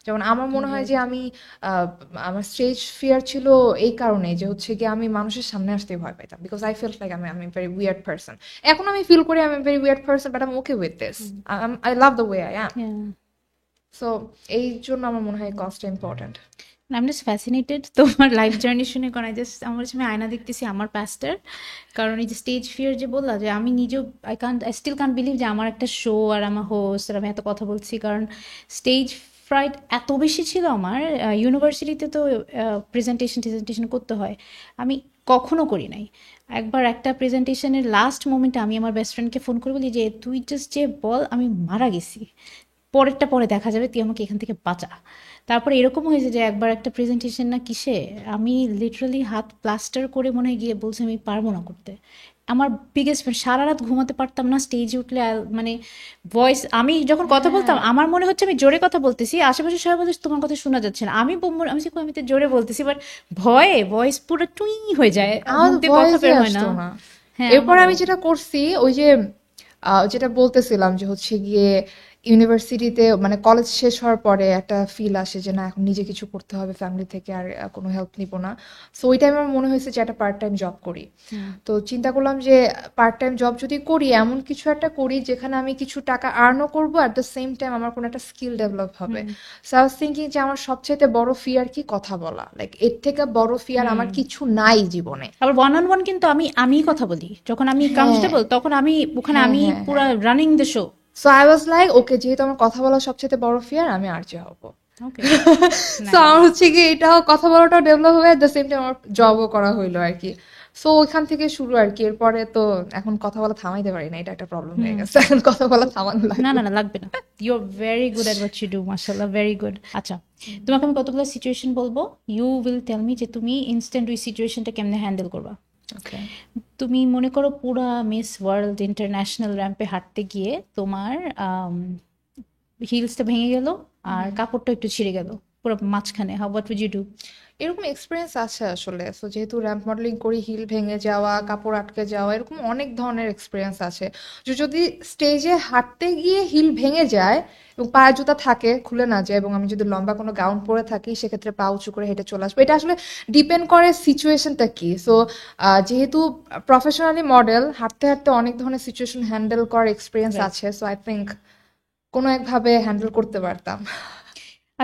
যেমন আমার মনে হয় যে রাইট আমি আহ, আমার স্টেজ ফিয়ার ছিল এই কারণে যে হচ্ছে গিয়ে আমি মানুষের সামনে আসতে ভয় পাইতাম, বিকজ আই ফেল্ট লাইক আমি ভেরি উইয়ার্ড পার্সন। এখন আমি ফিল করি আমি very weird person, but I am okay with this, I love the way I am. হ্যাঁ সো এই জন্য আমার মনে হয় কজটা important. I am just fascinated তোমার লাইফ জার্নি শুনে, কারণ আমার আমি আয়না দেখতেছি আমার পাস্টার। কারণ এই যে স্টেজ ফিয়ার যে বললা, যে আমি নিজেও আই স্টিল কান্ট বিলিভ যে আমার একটা শো আর আমার হোস্ট আর আমি এত কথা বলছি। কারণ স্টেজ ফ্রাইট এত বেশি ছিল আমার। ইউনিভার্সিটিতে তো প্রেজেন্টেশন করতে হয়, আমি কখনো করি নাই। একবার একটা প্রেজেন্টেশনের লাস্ট মোমেন্টে আমি আমার বেস্ট ফ্রেন্ডকে ফোন করে বলি যে তুই জাস্ট যে বল আমি মারা গেছি, পরেরটা পরে দেখা যাবে, তুই আমাকে এখান থেকে বাঁচা। তারপরে এরকম হয়েছে যে একবার একটা প্রেজেন্টেশন না কিসে, আমি লিটারালি হাত প্লাস্টার করে মনে হয় গিয়ে বলছি আমি পারবো না করতে। আমার বিগেস্ট ফ্রেন্ড, সারা রাত ঘুমাতে পারতাম না স্টেজে উঠলে। মানে ভয়েস, আমি যখন কথা বলতাম হ্যাঁ, আমার মনে হচ্ছে আমি জোরে কথা বলতেছি, আশেপাশে সবাই বলছে তোমার কথা শোনা যাচ্ছে না, আমি যে আমি তো জোরে বলতেছি, বাট ভয়ে ভয়েস পুরো টুই হয়ে যায়, আমার মুখ তো দিয়ে কথা ভয়েসই বের হয় না। আসতো না। হ্যাঁ এরপর আমারও। আমি যেটা করছি ওই যে যেটা বলতেছিলাম যে হচ্ছে গিয়ে ইউনিভার্সিটিতে মানে কলেজ শেষ হওয়ার পরে একটা ফিল আসে যে না এখন নিজে কিছু করতে হবে, ফ্যামিলি থেকে আর কোনো হেল্প নিব না। সো ওই টাইমে আমার মনে হয়েছে যে একটা পার্ট টাইম জব করি। হুম তো চিন্তা করলাম যে পার্ট টাইম জব যদি করি এমন কিছু একটা করি যেখানে আমি কিছু টাকা আর্নও করবো, অ্যাট দ্য সেম টাইম আমার কোনো একটা স্কিল ডেভেলপ হবে। হুম সো আই ওয়াজ থিঙ্কিং যে আমার সবচেয়ে বড় ফিয়ার কি, কথা বলা, লাইক এর থেকে বড় ফিয়ার আমার হুম কিছু নাই জীবনে। আবার ওয়ান অন ওয়ান কিন্তু আমিই কথা বলি, যখন আমি হ্যাঁ, কমফোর্টেবল তখন আমি ওখানে হ্যাঁ, আমি হ্যাঁ, পুরা হ্যাঁ। Running the show. So I was like okay, যেহেতু আমার কথা বলা সবচেয়ে বড় ফিয়ার, আমি আরজে হব। ওকে সো আমার নাইস। হচ্ছে কি এটাও কথা বলাটাও ডেভেলপ হবে, এট দ্য সেম টাইম আমার জবও করা হইলো আর কি। সো ওইখান থেকে শুরু আর কি। এরপরে তো এখন কথা বলা থামাইতে পারি না, এটা একটা প্রবলেম হয়ে হুম গেছে, এখন কথা বলা থামানো না লাগবে। না না লাগবে না, you are very good at what you do, মাশাআল্লাহ ভেরি গুড। আচ্ছা, তোমাকে আমি কতগুলো সিচুয়েশন বলবো, ইউ উইল টেল মি যে তুমি ইনস্ট্যান্ট ওই সিচুয়েশনটা কেমনে হ্যান্ডেল করবা। ওকে। তুমি মনে করো পুরা মিস ওয়ার্ল্ড ইন্টারন্যাশনাল র্যাম্পে হাঁটতে গিয়ে তোমার হিলসটা ভেঙে গেল আর কাপড়টা একটু ছিঁড়ে গেল পুরো মাঝখানে, how what would you do? এরকম এক্সপিরিয়েন্স আছে আসলে। সো যেহেতু র্যাম্প মডেলিং করি, হিল ভেঙে যাওয়া, কাপড় আটকে যাওয়া, এরকম অনেক ধরনের এক্সপিরিয়েন্স আছে। যে যদি স্টেজে হাঁটতে গিয়ে হিল ভেঙে যায় এবং পায়ে জুতা থাকে খুলে না যায়, এবং আমি যদি লম্বা কোনো গাউন পরে থাকি সেক্ষেত্রে পা উঁচু করে হেঁটে চলে আসবো, এটা আসলে ডিপেন্ড করে সিচুয়েশনটা কি। সো যেহেতু প্রফেশনালি মডেল, হাঁটতে হাঁটতে অনেক ধরনের সিচুয়েশন হ্যান্ডেল করার এক্সপিরিয়েন্স রাইট। আছে। সো আই থিঙ্ক কোনো একভাবে হ্যান্ডেল করতে পারতাম।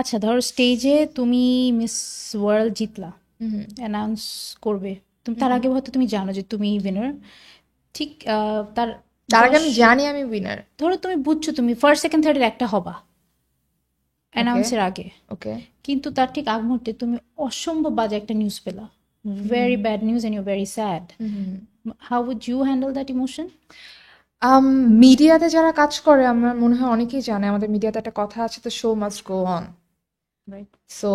আচ্ছা ধরো স্টেজে তুমি মিস ওয়ার্ল্ড জিতলা, হুম, অ্যানাউন্স করবে, তুমি তার হুম। আগে হয়তো তুমি জানো যে তুমি উইনার, ঠিক তার তার আগে 10, আমি জানি আমি উইনার। ধরো তুমি বুঝছো তুমি ফার্স্ট সেকেন্ড থার্ডের একটা হবা ওকে, অ্যানাউন্সের আগে, ওকে। কিন্তু তার ঠিক আগ মুহূর্তে তুমি অসম্ভব বাজে একটা নিউজ পেলা, very bad news and you very sad, hmm. How would you handle that emotion? Um মিডিয়াতে যারা কাজ করে আমার মনে হয় অনেকেই জানে, আমাদের মিডিয়াতে একটা কথা আছে, তো show must go on. Right. So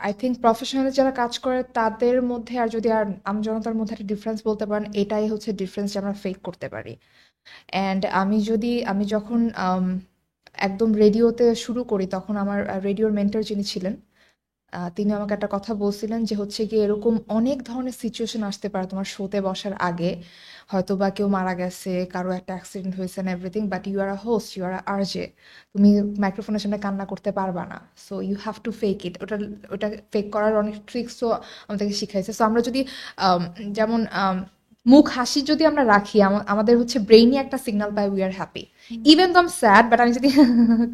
I think professionally যারা কাজ করে তাদের মধ্যে আর যদি আর আমজনতার মধ্যে একটা ডিফারেন্স বলতে পারেন, এটাই হচ্ছে ডিফারেন্স যে আমরা ফেক করতে পারি। অ্যান্ড আমি যখন একদম রেডিওতে শুরু করি তখন আমার রেডিওর মেন্টর যিনি ছিলেন, তিনি আমাকে একটা কথা বলছিলেন যে হচ্ছে গিয়ে এরকম অনেক ধরনের সিচুয়েশন আসতে পারে তোমার শোতে বসার আগে, হয়তো বা কেউ মারা গেছে, কারো একটা অ্যাক্সিডেন্ট হয়েছে না everything, but you are a host, you are RJ, তুমি মাইক্রোফোনের সামনে কান্না করতে পারবা না, so you have to fake it. ওটা ওটা ফেক করার অনেক ট্রিক্সও আমাদেরকে শিখাইছে। সো আমরা যদি যেমন মুখ হাসি যদি আমরা রাখি, আমাদের হচ্ছে ব্রেইনই একটা সিগন্যাল পায় উই আর হ্যাপি, ইভেন তো স্যাড, বাট আমি যদি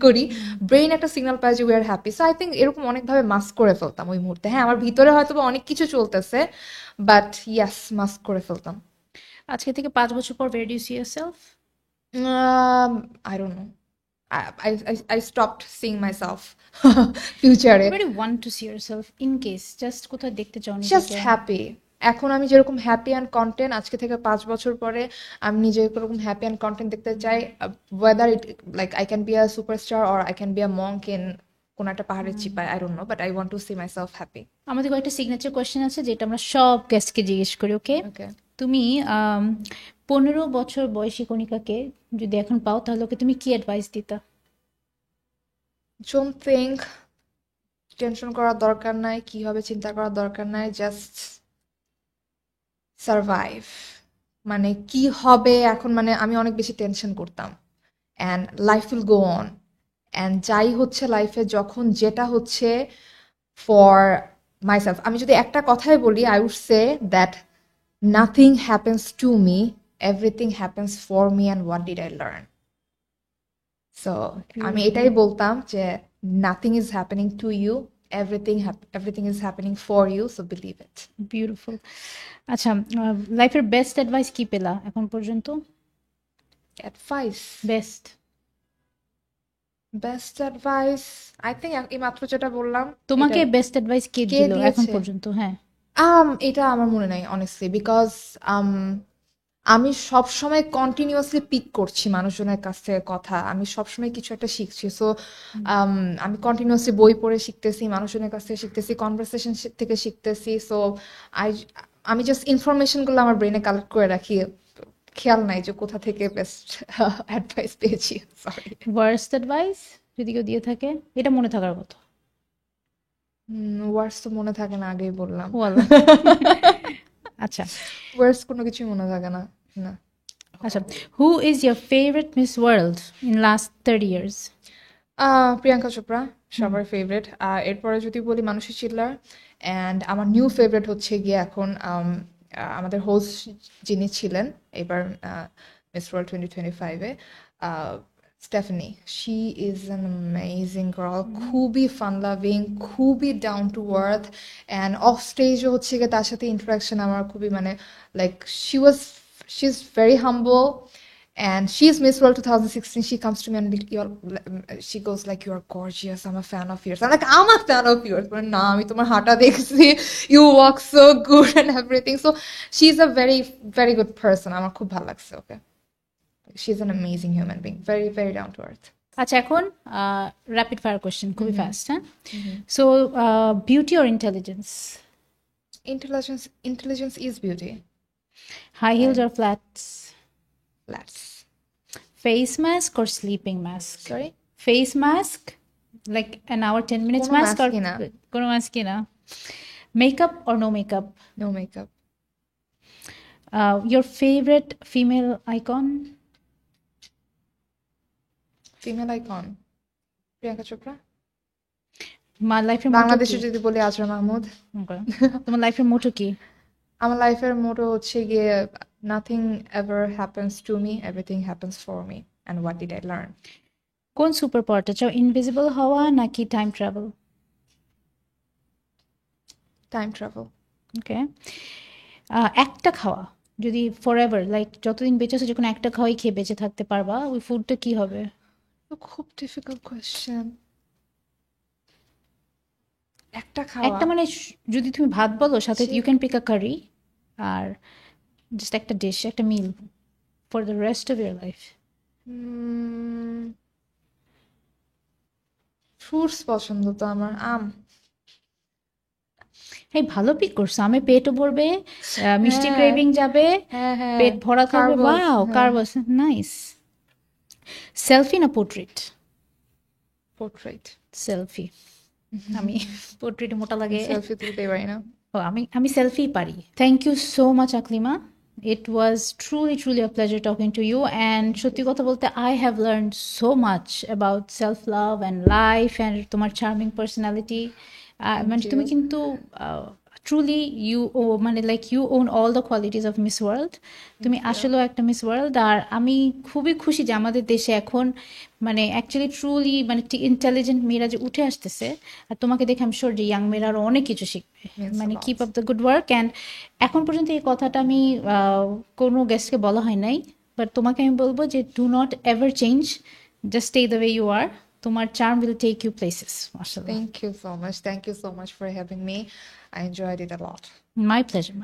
করি, ব্রেইন একটা সিগন্যাল পায় যে we are happy. So I think এরকম অনেকভাবে মাস্ক করে ফেলতাম ওই মুহূর্তে। হ্যাঁ, আমার ভিতরে হয়তো বা অনেক কিছু চলতেছে, বাট ইয়াস, মাস্ক করে ফেলতাম। আজকে থেকে 5 বছর পর where do you see yourself? I don't know. I stopped seeing myself future A. Where do you want to see yourself in case just কোথায় দেখতে চাও জাস্ট নিজেকে? হ্যাপি। এখন আমি যেরকম হ্যাপি অ্যান্ড কন্টেন্ট, আজকে থেকে 5 বছর পরে আমি নিজে এরকম হ্যাপি অ্যান্ড কন্টেন্ট দেখতে চাই। Whether it like I can be a superstar or I can be a monk in কোন একটা পাহাড়ের চিপায়, I don't know, but I want to see myself happy. আমাদের কয়েকটা সিগনেচার কোয়েশ্চেন আছে যেটা আমরা সব গেস্টকে জিজ্ঞেস করি, ওকে? ওকে। তুমি 15 বছর বয়সী কণিকাকে যদি এখন পাও তাহলে ওকে তুমি কি অ্যাডভাইস দিতা? ডোন্ট থিঙ্ক, টেনশন করার দরকার নাই, কি হবে চিন্তা করার দরকার নাই, জাস্ট সারভাইভ। মানে কি হবে এখন, মানে আমি অনেক বেশি টেনশন করতাম, and life will go on, and যাই হচ্ছে লাইফে, যখন যেটা হচ্ছে ফর মাইসেলফ। আমি যদি একটা কথাই বলি, I would say that nothing happens to me, everything happens for me, and what did I learn. So আমি বিউটিফুল, এটাই বলতাম যে nothing is happening to you, everything is happening for you, so believe it. Beautiful. আচ্ছা, লাইফের বেস্ট অ্যাডভাইস কি পেলা এখন পর্যন্ত? Advice, best. Best advice, I think এইমাত্র যেটা বললাম তোমাকে এটাই। বেস্ট অ্যাডভাইস কে কে দিল এখন দিয়েছে? পর্যন্ত? হ্যাঁ। এটা আমার মনে নাই অনেস্টলি, বিকজ আমি সবসময় কন্টিনিউয়াসলি পিক করছি মানুষজনের কাছ থেকে কথা, আমি সবসময় কিছু একটা শিখছি। সো আমি কন্টিনিউয়াসলি বই পড়ে শিখতেছি, মানুষজনের কাছ থেকে শিখতেছি, কনভারসেশন থেকে শিখতেছি। সো আই আমি জাস্ট ইনফরমেশনগুলো আমার ব্রেনে কালেক্ট করে রাখি, খেয়াল নাই যে কোথা থেকে বেস্ট অ্যাডভাইস পেয়েছি। সরি। ওয়ার্স্ট অ্যাডভাইস যদি কেউ দিয়ে থাকে, এটা মনে থাকার কথা। ওয়ার্ডস তো মনে থাকে না, আগেই বললাম। ওয়াল। আচ্ছা। ওয়ার্ডস কোনো কিছুই মনে থাকে না। না। আচ্ছা, who is your favourite Miss World in last 30 years? Priyanka Chopra সবার ফেভারিট। এরপরে যদি বলি মানসী চিল্লার, অ্যান্ড আমার নিউ ফেভারিট হচ্ছে গিয়ে এখন আমাদের হোস্ট যিনি ছিলেন এবার মিস ওয়ার্ল্ড 2025-এ, Stephanie. She is an amazing girl, খুবই ফান লাভিং, খুবই down to earth, and off স্টেজও হচ্ছে গিয়ে তার সাথে ইন্টারাকশন আমার খুবই মানে like she is very humble. And she's Miss World 2016. She comes to me and she goes like, "You are gorgeous. I'm a fan of yours." I'm like, "I'm a fan of yours." But nah, আমি তোমার হাঁটা দেখছি. You walk so good and everything. So she's a very, very good person. আমার খুব ভালো লাগছে ওকে. She's an amazing human being. Very, very down to earth. আচ্ছা, এখন র্যাপিড ফায়ার কোশ্চেন, খুবই ফাস্ট। হ্যাঁ, so beauty or intelligence? Intelligence is beauty. High heels or flats? Flats. Face mask or sleeping mask? Sorry? Face mask like an hour 10 minutes কোনো মাস্ক অর mask-ই না. কোনো মাস্কই না? Makeup or no makeup? No makeup. Your favourite female icon? Female icon. Priyanka Chopra. লাইফের মোটো বাংলাদেশে কি? যদি বলি আজরা মাহমুদ। Okay. তোমার লাইফের মোটো কি? আমার লাইফের মোটো হচ্ছে গিয়ে nothing ever happens to me, everything happens for me, and what did I learn. কোন সুপার পাওয়ারটা চাও, ইনভিজিবল হওয়া নাকি time travel? Time travel. Okay. একটা খাওয়া যদি ফর এভার, লাইক যতদিন বেঁচে আছো যখন একটা খাওয়াই খেয়ে বেঁচে থাকতে পারবা, ওই ফুডটা কি হবে? খুব ডিফিকাল্ট কোয়েশ্চেন। একটা খাওয়া। একটা মানে যদি তুমি ভাত বলো সাথে সে- you can pick a curry, আর জাস্ট একটা ডিশ, একটা meal for the rest of your life. Fruits পছন্দ তো আমার, আম। এই ভালো পিক করছো, আমি পেটও ভরবে, মিষ্টি হ্যাঁ। ক্রেভিং যাবে, হ্যাঁ হ্যাঁ। পেট ভরা থাকবে। Carbs, ওয়াও, হ্যাঁ। Carbs, nice. সেলফি না পোর্ট্রেট? পোর্ট্রেট। সেলফি। আমি পোর্ট্রেটে মোটা লাগে। সেলফি তুলতেই পারি না। ও আমি সেলফি পারি। Thank you so much Aklima. It was truly a pleasure talking to you, and সত্যি কথা বলতে I have learned so much about self love and life and তোমার charming personality. Thank মানে তুমি you. কিন্তু truly you মানে like you own all the qualities of Miss World. তুমি Thank you. আসলেও একটা মিস ওয়ার্ল্ড। আর আমি খুবই খুশি যে আমাদের দেশে এখন মানে অ্যাকচুয়ালি ট্রুলি মানে ইন্টেলিজেন্ট মেয়েরা যে উঠে আসতেছে। আর তোমাকে দেখে আমি শিওর যে ইয়াং মেয়েরা আরো অনেক কিছু শিখবে। Means a মানে lot. Keep up the good work. And এখন পর্যন্ত এই কথাটা আমি কোনো গেস্টকে বলা হয় নাই, বাট তোমাকে আমি বলবো যে do not ever change, just stay the way you are. তোমার charm will take you places. মাশাআল্লাহ। Thank you so much. Thank you so much for having me. I enjoyed it a lot. My pleasure.